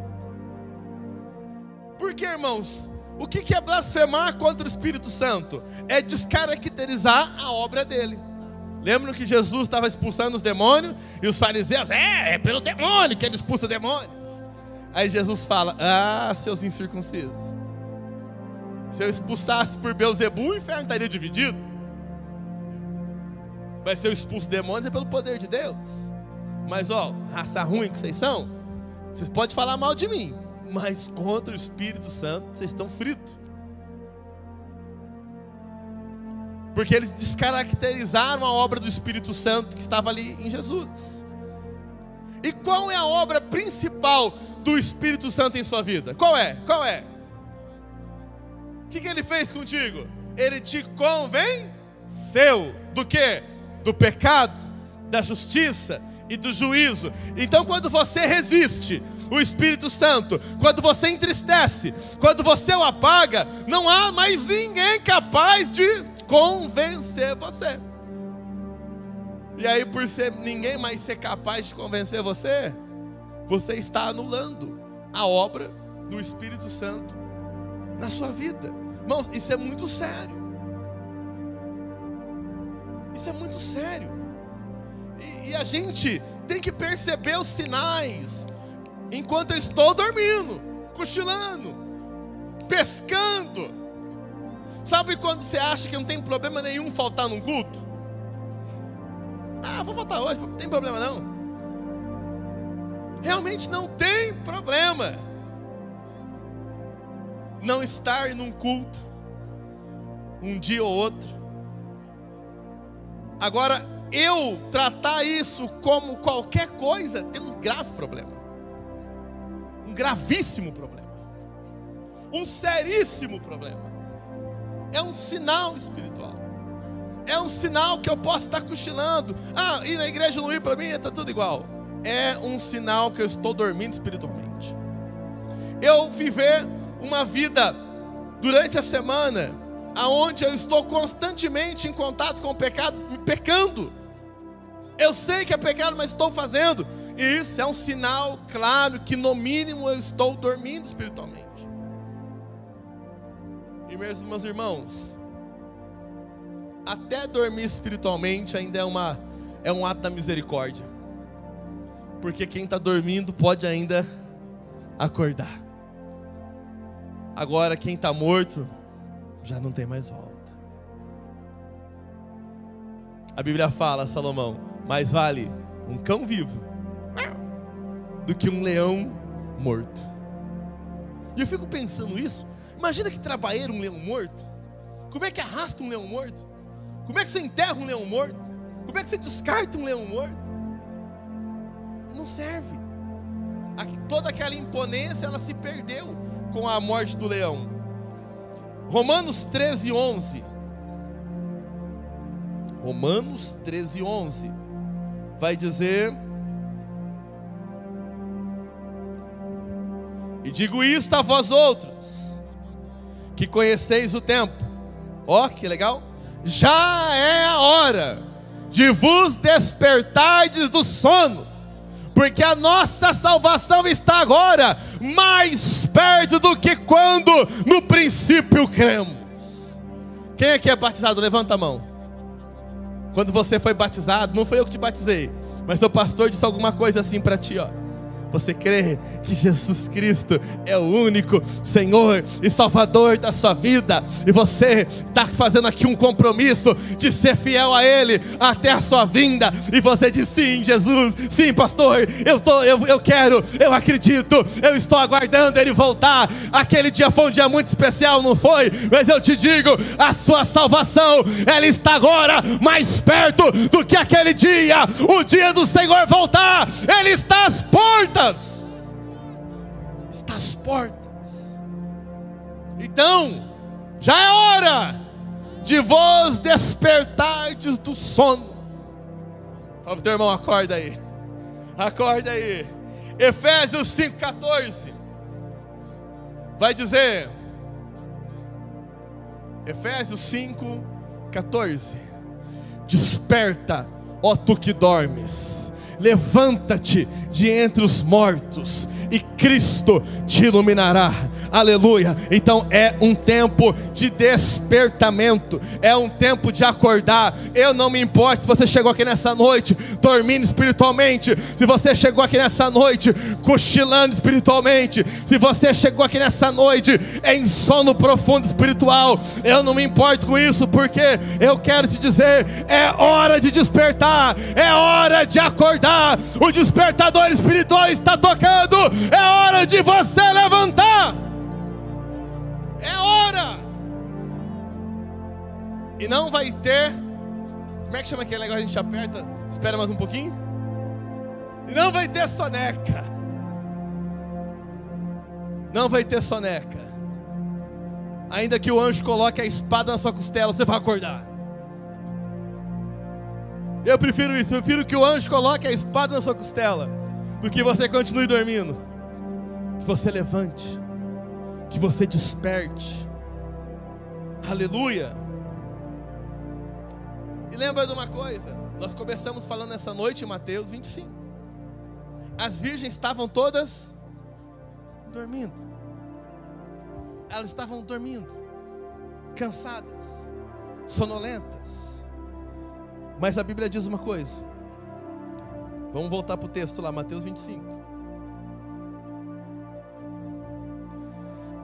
Por que, irmãos? O que é blasfemar contra o Espírito Santo? É descaracterizar a obra dele. Lembram que Jesus estava expulsando os demônios? E os fariseus: é pelo demônio que ele expulsa demônios. Aí Jesus fala: ah, seus incircuncisos, se eu expulsasse por Beelzebu, o inferno estaria dividido. Mas se eu expulso demônios é pelo poder de Deus. Mas ó, raça ruim que vocês são, vocês podem falar mal de mim, mas contra o Espírito Santo vocês estão fritos. Porque eles descaracterizaram a obra do Espírito Santo que estava ali em Jesus. E qual é a obra principal do Espírito Santo em sua vida? Qual é? Qual é? O que ele fez contigo? Ele te convenceu do quê? Do pecado, da justiça e do juízo. Então, quando você resiste o Espírito Santo, quando você entristece, quando você o apaga, não há mais ninguém capaz de convencer você. E aí, por ser ninguém mais ser capaz de convencer você, você está anulando a obra do Espírito Santo na sua vida. Irmãos, isso é muito sério. Isso é muito sério. E a gente tem que perceber os sinais enquanto eu estou dormindo, cochilando, pescando. Sabe quando você acha que não tem problema nenhum faltar num culto? Ah, vou faltar hoje, não tem problema não. Realmente não tem problema não estar num culto um dia ou outro. Agora, eu tratar isso como qualquer coisa tem um grave problema, um gravíssimo problema, um seríssimo problema. É um sinal espiritual, é um sinal que eu posso estar cochilando. Ah, ir na igreja não ir para mim, está tudo igual. É um sinal que eu estou dormindo espiritualmente. Eu viver uma vida durante a semana aonde eu estou constantemente em contato com o pecado, pecando. Eu sei que é pecado, mas estou fazendo. E isso é um sinal claro que no mínimo eu estou dormindo espiritualmente. E meus irmãos, até dormir espiritualmente ainda é um ato da misericórdia. Porque quem está dormindo pode ainda acordar. Agora quem está morto já não tem mais volta. A Bíblia fala, Salomão: mais vale um cão vivo do que um leão morto. E eu fico pensando isso. Imagina que trabalheira um leão morto. Como é que arrasta um leão morto? Como é que você enterra um leão morto? Como é que você descarta um leão morto? Não serve. Toda aquela imponência, ela se perdeu com a morte do leão. Romanos 13:11. Romanos 13:11 vai dizer: e digo isto a vós outros, que conheceis o tempo. Ó, que legal. Já é a hora de vos despertardes do sono, porque a nossa salvação está agora mais perto do que quando no princípio cremos. Quem aqui é batizado? Levanta a mão. Quando você foi batizado, não foi eu que te batizei, mas seu pastor disse alguma coisa assim para ti, ó: você crê que Jesus Cristo é o único Senhor e Salvador da sua vida, e você está fazendo aqui um compromisso de ser fiel a Ele até a sua vinda, e você diz: sim, Jesus, sim, pastor, eu quero, eu acredito, eu estou aguardando Ele voltar. Aquele dia foi um dia muito especial, não foi? Mas eu te digo, a sua salvação, ela está agora mais perto do que aquele dia. O dia do Senhor voltar, Ele está às portas. Está às portas. Então, já é hora de vos despertardes do sono. Fala pro teu irmão: acorda aí. Acorda aí. Efésios 5,14 vai dizer, Efésios 5,14: desperta, ó tu que dormes, levanta-te de entre os mortos, e Cristo te iluminará. Aleluia. Então é um tempo de despertamento, é um tempo de acordar. Eu não me importo se você chegou aqui nessa noite dormindo espiritualmente, se você chegou aqui nessa noite cochilando espiritualmente, se você chegou aqui nessa noite em sono profundo espiritual, eu não me importo com isso, porque eu quero te dizer, é hora de despertar, é hora de acordar. O despertador espiritual está tocando, é hora de você levantar. É hora. E não vai ter, como é que chama aquele negócio que a gente aperta, espera mais um pouquinho? E não vai ter soneca. Não vai ter soneca. Ainda que o anjo coloque a espada na sua costela, você vai acordar. Eu prefiro isso, eu prefiro que o anjo coloque a espada na sua costela do que você continue dormindo. Que você levante, que você desperte. Aleluia. E lembra de uma coisa, nós começamos falando essa noite em Mateus 25. As virgens estavam todas dormindo. Elas estavam dormindo, cansadas, sonolentas. Mas a Bíblia diz uma coisa. Vamos voltar para o texto lá, Mateus 25.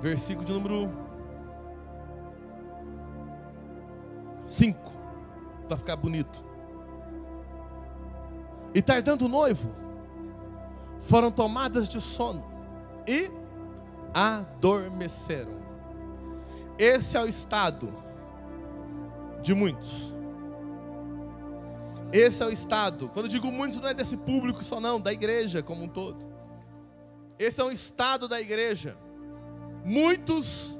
Versículo de número 5, para ficar bonito. E tardando o noivo, foram tomadas de sono e adormeceram. Esse é o estado de muitos. Esse é o estado, quando eu digo muitos, não é desse público só não, da igreja como um todo. Esse é um estado da igreja. Muitos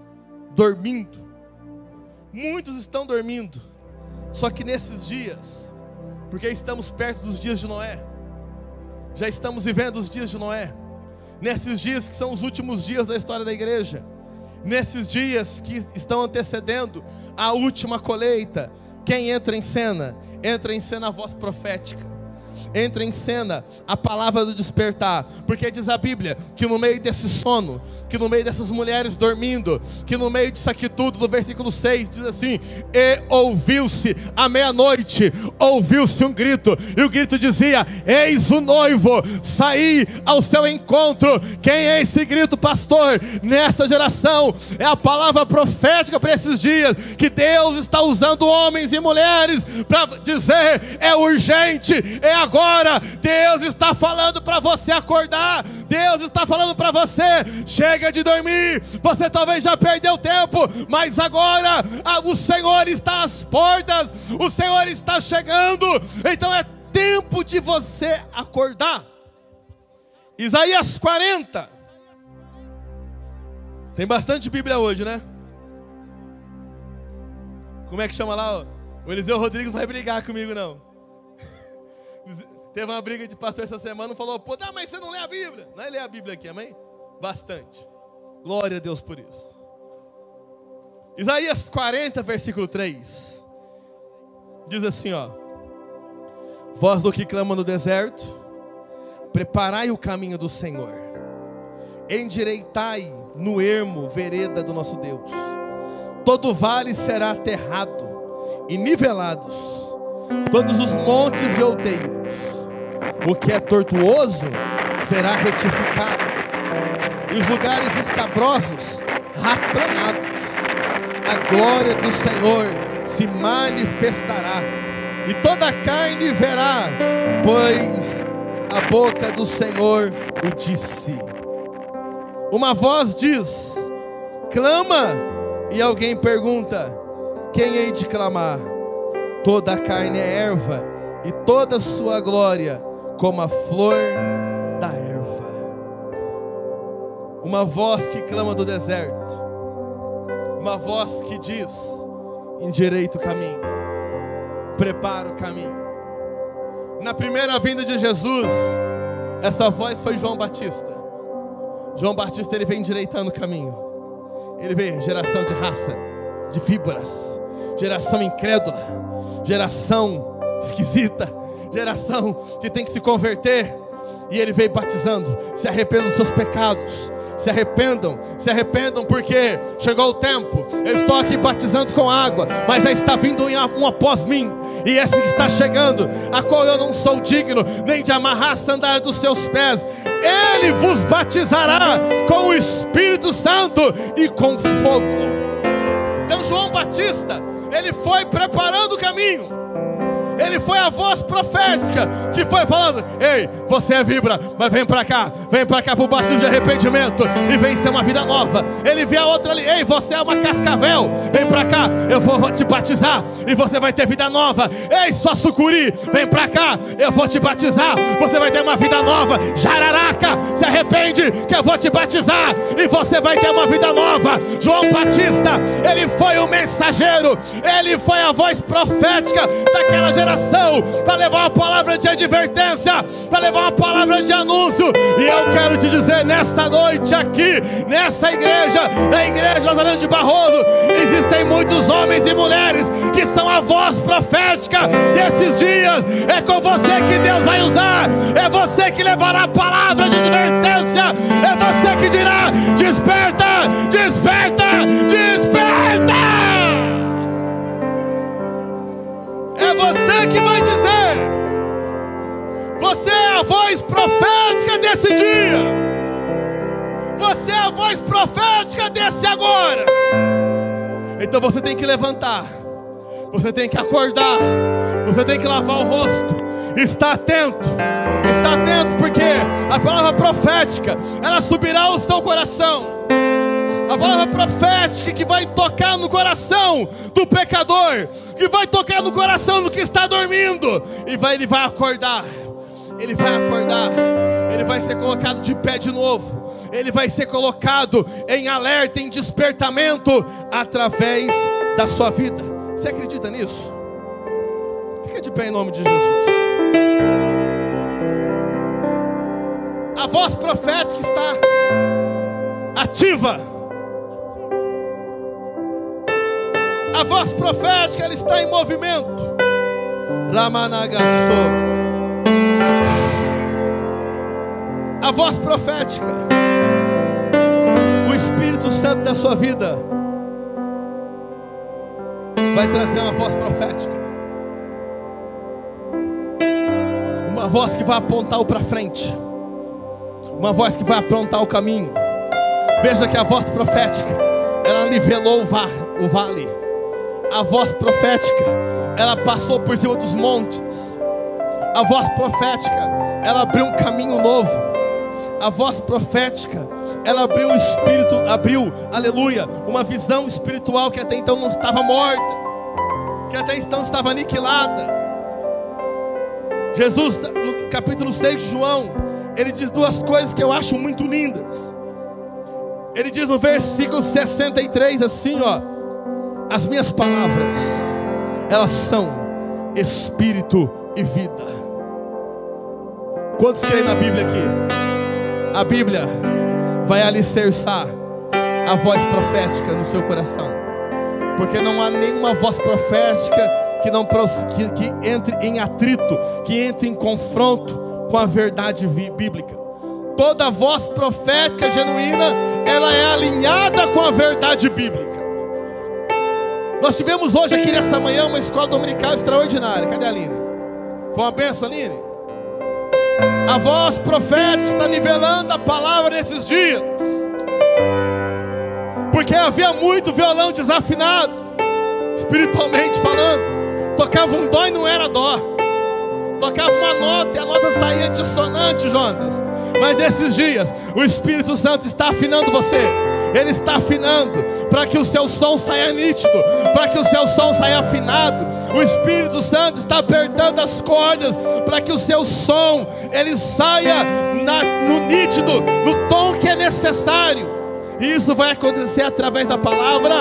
dormindo. Muitos estão dormindo. Só que nesses dias, porque estamos perto dos dias de Noé, já estamos vivendo os dias de Noé, nesses dias que são os últimos dias da história da igreja, nesses dias que estão antecedendo a última colheita, quem entra em cena? Entra em cena a voz profética, entra em cena a palavra do despertar, porque diz a Bíblia que no meio desse sono, que no meio dessas mulheres dormindo, que no meio disso aqui tudo, no versículo 6 diz assim: e ouviu-se à meia-noite, ouviu-se um grito, e o grito dizia: eis o noivo, saí ao seu encontro. Quem é esse grito, pastor? Nesta geração, é a palavra profética para esses dias, que Deus está usando homens e mulheres para dizer: é urgente, é agora. Deus está falando para você acordar. Deus está falando para você: chega de dormir. Você talvez já perdeu tempo, mas agora o Senhor está às portas, o Senhor está chegando. Então é tempo de você acordar. Isaías 40. Tem bastante Bíblia hoje, né? Como é que chama lá? O Eliseu Rodrigues não vai brigar comigo não. Teve uma briga de pastor essa semana, falou: pô, não, mas você não lê a Bíblia. Não é ler a Bíblia aqui, amém? Bastante. Glória a Deus por isso. Isaías 40, versículo 3. Diz assim, ó: voz do que clama no deserto, preparai o caminho do Senhor, endireitai no ermo vereda do nosso Deus. Todo vale será aterrado e nivelados, todos os montes e outeiros. O que é tortuoso será retificado, e os lugares escabrosos aplanados. A glória do Senhor se manifestará, e toda a carne verá, pois a boca do Senhor o disse. Uma voz diz: clama, e alguém pergunta: quem hei de clamar? Toda a carne é erva, e toda a sua glória como a flor da erva. Uma voz que clama do deserto, uma voz que diz: endireita o caminho, prepara o caminho. Na primeira vinda de Jesus, Essa voz foi João Batista. João Batista, ele vem endireitando o caminho. Ele vê geração de raça, de víboras, geração incrédula, geração esquisita, geração que tem que se converter. E ele veio batizando: se arrependam dos seus pecados, se arrependam, porque chegou o tempo. Eu estou aqui batizando com água, mas já está vindo um após mim, e esse que está chegando, a qual eu não sou digno nem de amarrar a sandália dos seus pés. Ele vos batizará com o Espírito Santo e com fogo. Então João Batista, ele foi preparando o caminho. Ele foi a voz profética que foi falando: ei, você é víbora, mas vem para cá para o batismo de arrependimento e vem ser uma vida nova. Ele vê a outra ali: ei, você é uma cascavel, vem para cá, eu vou te batizar e você vai ter vida nova. Ei, sua sucuri, vem para cá, eu vou te batizar, você vai ter uma vida nova. Jararaca, se arrepende que eu vou te batizar e você vai ter uma vida nova. João Batista, ele foi o mensageiro, ele foi a voz profética daquela geração, para levar uma palavra de advertência, para levar uma palavra de anúncio. E eu quero te dizer nesta noite aqui, nessa igreja, na igreja Lazareno de Barroso, existem muitos homens e mulheres que são a voz profética desses dias. É com você que Deus vai usar, é você que levará a palavra de advertência, é você que dirá: desperta, desperta, desperta. É você que vai dizer. Você é a voz profética desse dia. Você é a voz profética desse agora. Então você tem que levantar, você tem que acordar, você tem que lavar o rosto. Está atento, porque a palavra profética, ela subirá ao seu coração. A palavra profética que vai tocar no coração do pecador, que vai tocar no coração do que está dormindo, e ele vai acordar. Ele vai acordar, ele vai ser colocado de pé de novo, ele vai ser colocado em alerta, em despertamento, através da sua vida. Você acredita nisso? Fica de pé em nome de Jesus. A voz profética está ativa. A voz profética, ela está em movimento. Ramanagasso. A voz profética, o Espírito Santo da sua vida vai trazer uma voz profética, uma voz que vai apontar o para frente, uma voz que vai apontar o caminho. Veja que a voz profética, ela nivelou o vale. A voz profética, ela passou por cima dos montes. A voz profética, ela abriu um caminho novo. A voz profética, ela abriu um espírito, aleluia, uma visão espiritual que até então não estava morta, que até então estava aniquilada. Jesus, no capítulo 6 de João, ele diz duas coisas que eu acho muito lindas. Ele diz no versículo 63 assim, ó: as minhas palavras, elas são espírito e vida. Quantos creem na Bíblia aqui? A Bíblia vai alicerçar a voz profética no seu coração, porque não há nenhuma voz profética que entre em atrito, que entre em confronto com a verdade bíblica. Toda voz profética genuína, ela é alinhada com a verdade bíblica. Nós tivemos hoje aqui nessa manhã uma escola dominical extraordinária. Cadê a Aline? Foi uma benção, Aline? A voz profética está nivelando a palavra nesses dias, porque havia muito violão desafinado, espiritualmente falando. Tocava um dó e não era dó, tocava uma nota e a nota saía dissonante, Jonas. Mas nesses dias o Espírito Santo está afinando você. Ele está afinando para que o seu som saia nítido, para que o seu som saia afinado. O Espírito Santo está apertando as cordas para que o seu som ele saia no nítido, no tom que é necessário. E isso vai acontecer através da palavra,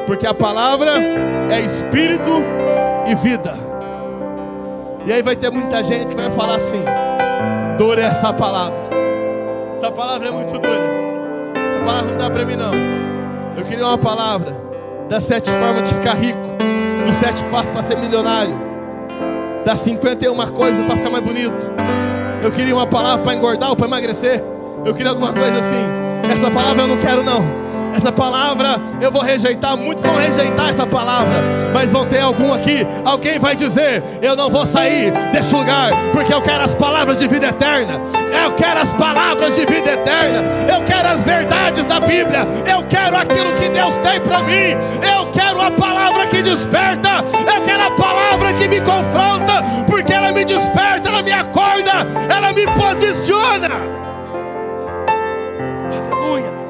porque a palavra é espírito e vida. E aí vai ter muita gente que vai falar assim: Dura é essa palavra. Essa palavra é muito dura. Essa palavra não dá para mim não. Eu queria uma palavra das 7 formas de ficar rico, dos 7 passos para ser milionário, das 51 coisas para ficar mais bonito. Eu queria uma palavra para engordar ou para emagrecer. Eu queria alguma coisa assim. Essa palavra eu não quero não. Essa palavra eu vou rejeitar. Muitos vão rejeitar essa palavra, mas vão ter algum aqui. Alguém vai dizer: eu não vou sair deste lugar, porque eu quero as palavras de vida eterna. Eu quero as palavras de vida eterna. Eu quero as verdades da Bíblia. Eu quero aquilo que Deus tem para mim. Eu quero a palavra que desperta. Eu quero a palavra que me confronta, porque ela me desperta, ela me acorda, ela me posiciona. Aleluia.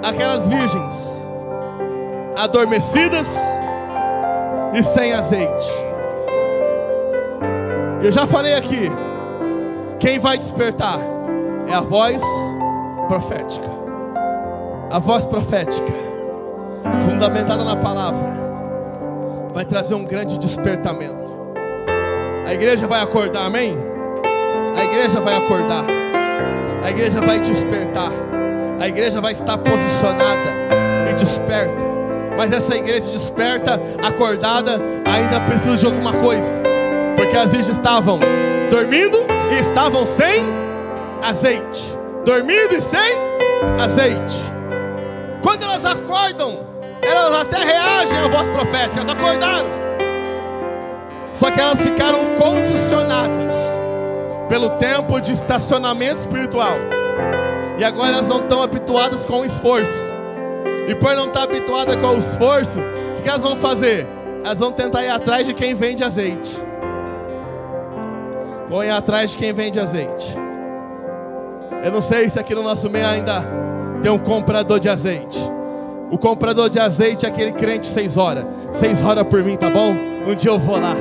Aquelas virgens adormecidas e sem azeite. Eu já falei aqui, quem vai despertar é a voz profética. A voz profética, fundamentada na palavra, vai trazer um grande despertamento. A igreja vai acordar, amém? A igreja vai acordar. A igreja vai despertar. A igreja vai estar posicionada e desperta. Mas essa igreja desperta, acordada, ainda precisa de alguma coisa. Porque as virgens estavam dormindo e estavam sem azeite. Dormindo e sem azeite. Quando elas acordam, elas até reagem à voz profética. Elas acordaram. Só que elas ficaram condicionadas pelo tempo de estacionamento espiritual. E agora elas não estão habituadas com o esforço. E por não estar habituada com o esforço, o que elas vão fazer? Elas vão tentar ir atrás de quem vende azeite. Vão ir atrás de quem vende azeite. Eu não sei se aqui no nosso meio ainda tem um comprador de azeite. O comprador de azeite é aquele crente 6 horas. 6 horas por mim, tá bom? Um dia eu vou lá.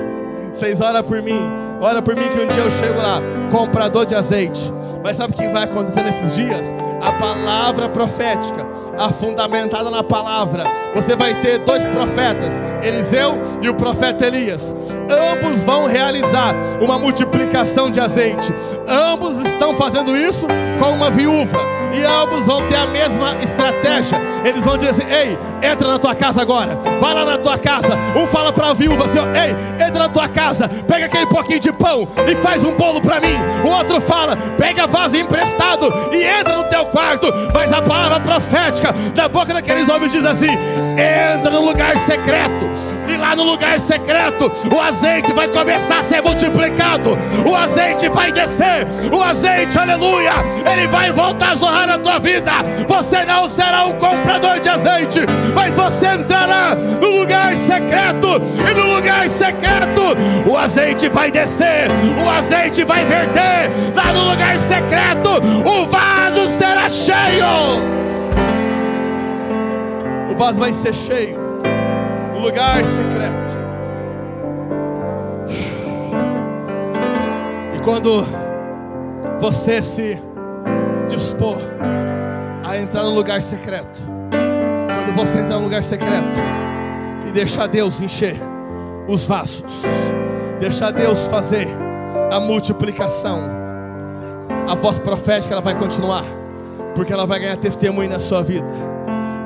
6 horas por mim. Ora por mim que um dia eu chego lá. Comprador de azeite. Mas sabe o que vai acontecer nesses dias? A palavra profética, a fundamentada na palavra. Você vai ter 2 profetas, Eliseu e o profeta Elias. Ambos vão realizar uma multiplicação de azeite. Ambos estão fazendo isso com uma viúva. E ambos vão ter a mesma estratégia. Eles vão dizer: ei, entra na tua casa agora. Vai lá na tua casa. Um fala para a viúva assim: ei, entra na tua casa, pega aquele pouquinho de pão e faz um bolo para mim. O outro fala: pega vaso emprestado e entra no teu quarto. Mas a palavra profética da boca daqueles homens diz assim: entra no lugar secreto. E lá no lugar secreto o azeite vai começar a ser multiplicado. O azeite vai descer. O azeite, aleluia, ele vai voltar a jorrar na tua vida. Você não será um comprador de azeite, mas você entrará no lugar secreto. E no lugar secreto o azeite vai descer. O azeite vai verter. Lá no lugar secreto o vaso será cheio. O vaso vai ser cheio. Lugar secreto. E quando você se dispor a entrar no lugar secreto, quando você entrar no lugar secreto e deixar Deus encher os vasos, deixar Deus fazer a multiplicação, a voz profética ela vai continuar, porque ela vai ganhar testemunho na sua vida.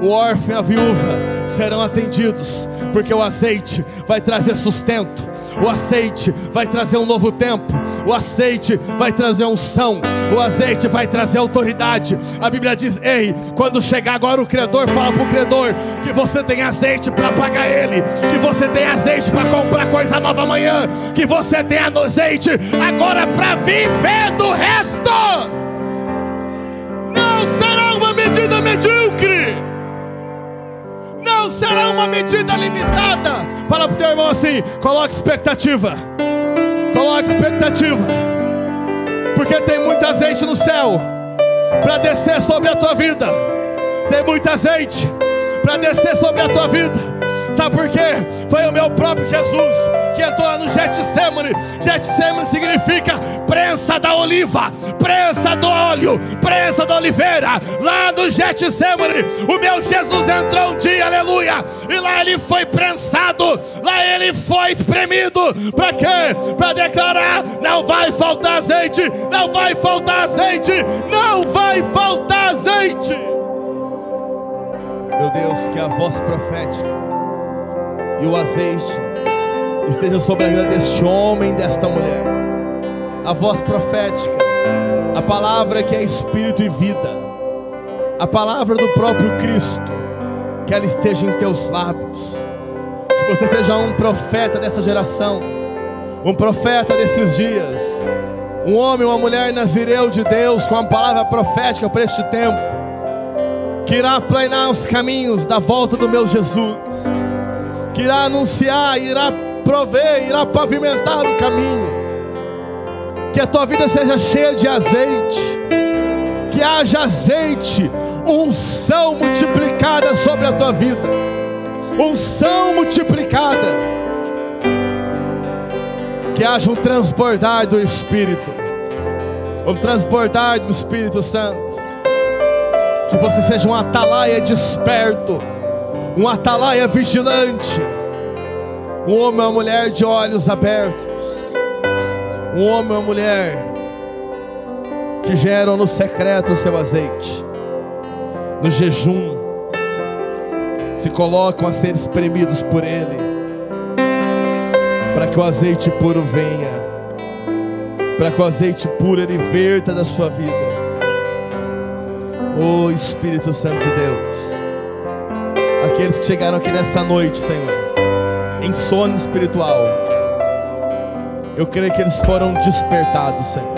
O órfão e a viúva serão atendidos, porque o azeite vai trazer sustento. O azeite vai trazer um novo tempo. O azeite vai trazer unção. O azeite vai trazer autoridade. A Bíblia diz: ei, quando chegar agora o credor, fala para o credor que você tem azeite para pagar ele, que você tem azeite para comprar coisa nova amanhã, que você tem azeite agora para viver do resto. Não será uma medida medíocre. Não será uma medida limitada. Fala para o teu irmão assim: coloque expectativa. Coloque expectativa. Porque tem muito azeite no céu para descer sobre a tua vida. Tem muito azeite para descer sobre a tua vida. Sabe por quê? Foi o meu próprio Jesus que entrou lá no Getsemane. Getsemane significa prensa da oliva, prensa do óleo, prensa da oliveira. Lá no Getsemane o meu Jesus entrou um dia, aleluia, e lá ele foi prensado. Lá ele foi espremido. Para quê? Para declarar: não vai faltar azeite, não vai faltar azeite, não vai faltar azeite. Meu Deus, que a voz profética e o azeite esteja sobre a vida deste homem, desta mulher. A voz profética, a palavra que é espírito e vida, a palavra do próprio Cristo, que ela esteja em teus lábios. Que você seja um profeta dessa geração, um profeta desses dias, um homem, uma mulher nazireu de Deus, com a palavra profética para este tempo, que irá planear os caminhos da volta do meu Jesus, que irá anunciar, irá prover, irá pavimentar o caminho. Que a tua vida seja cheia de azeite, que haja azeite, unção multiplicada sobre a tua vida, unção multiplicada, que haja um transbordar do Espírito, um transbordar do Espírito Santo, que você seja um atalaia desperto, um atalaia vigilante, um homem ou uma mulher de olhos abertos, um homem ou uma mulher que geram no secreto o seu azeite, no jejum, se colocam a ser espremidos por Ele, para que o azeite puro venha, para que o azeite puro Ele verta da sua vida. Oh Espírito Santo de Deus, aqueles que chegaram aqui nessa noite, Senhor, em sono espiritual, eu creio que eles foram despertados, Senhor,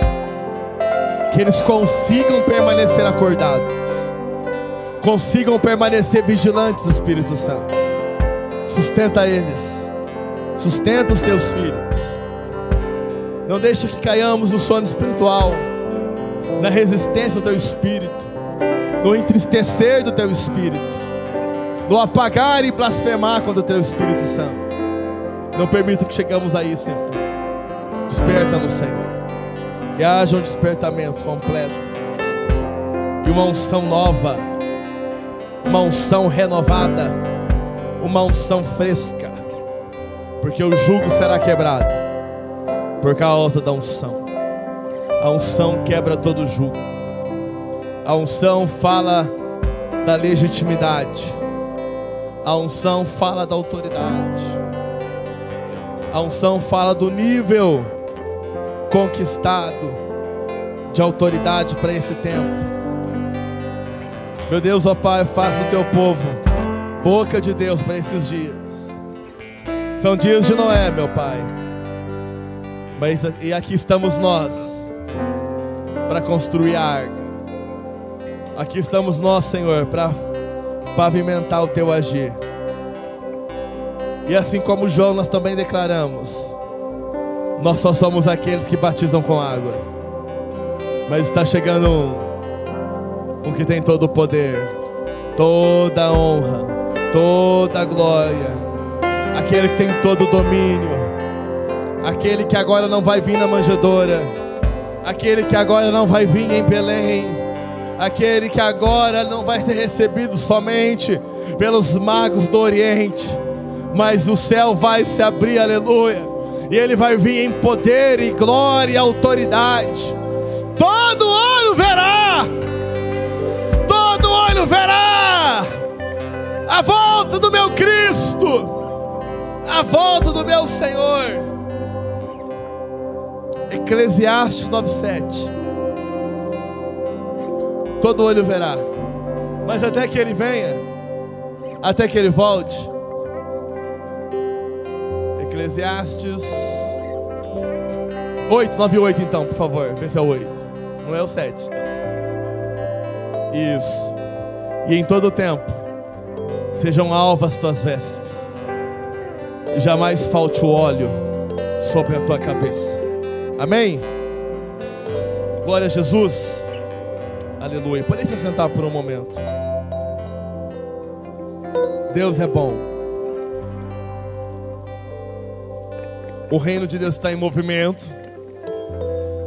que eles consigam permanecer acordados, consigam permanecer vigilantes, Espírito Santo. Sustenta eles, sustenta os teus filhos, não deixa que caiamos no sono espiritual, na resistência do teu Espírito, no entristecer do teu Espírito, no apagar e blasfemar contra o teu Espírito Santo. Não permita que chegamos aí, Senhor. Desperta-nos, Senhor, que haja um despertamento completo e uma unção nova, uma unção renovada, uma unção fresca, porque o jugo será quebrado por causa da unção. A unção quebra todo jugo. A unção fala da legitimidade, a unção fala da autoridade, a unção fala do nível conquistado de autoridade para esse tempo. Meu Deus, ó Pai, faça o teu povo boca de Deus para esses dias. São dias de Noé, meu Pai, mas e aqui estamos nós para construir a arca. Aqui estamos nós, Senhor, para pavimentar o teu agir. E assim como João, nós também declaramos: nós só somos aqueles que batizam com água, mas está chegando um que tem todo o poder, toda a honra, toda a glória, aquele que tem todo o domínio, aquele que agora não vai vir na manjedoura, aquele que agora não vai vir em Belém, aquele que agora não vai ser recebido somente pelos magos do Oriente, mas o céu vai se abrir, aleluia, e Ele vai vir em poder e glória e autoridade. Todo olho verá, todo olho verá a volta do meu Cristo, a volta do meu Senhor. Eclesiastes 9:7. Todo olho verá, mas até que Ele venha, até que Ele volte. Eclesiastes 9:8 então, por favor, vê se é o 8, não é o 7, tá? Isso. E em todo o tempo sejam alvas tuas vestes, e jamais falte o óleo sobre a tua cabeça. Amém? Glória a Jesus. Aleluia. Podem se sentar por um momento. Deus é bom. O reino de Deus está em movimento,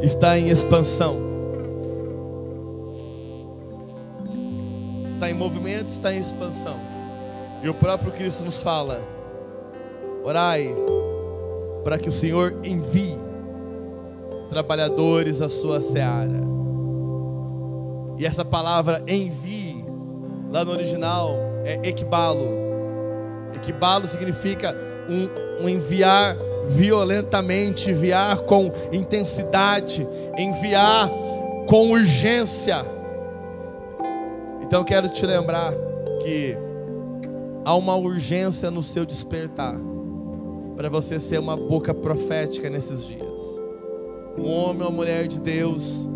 está em expansão. Está em movimento, está em expansão. E o próprio Cristo nos fala: orai para que o Senhor envie trabalhadores à sua seara. E essa palavra envie, lá no original, é ekbalo. Ekbalo significa um enviar violentamente, enviar com intensidade, enviar com urgência. Então eu quero te lembrar que há uma urgência no seu despertar, para você ser uma boca profética nesses dias. Um homem ou uma mulher de Deus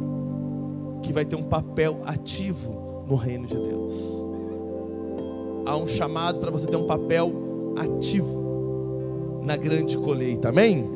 que vai ter um papel ativo no reino de Deus. Há um chamado para você ter um papel ativo na grande colheita, amém?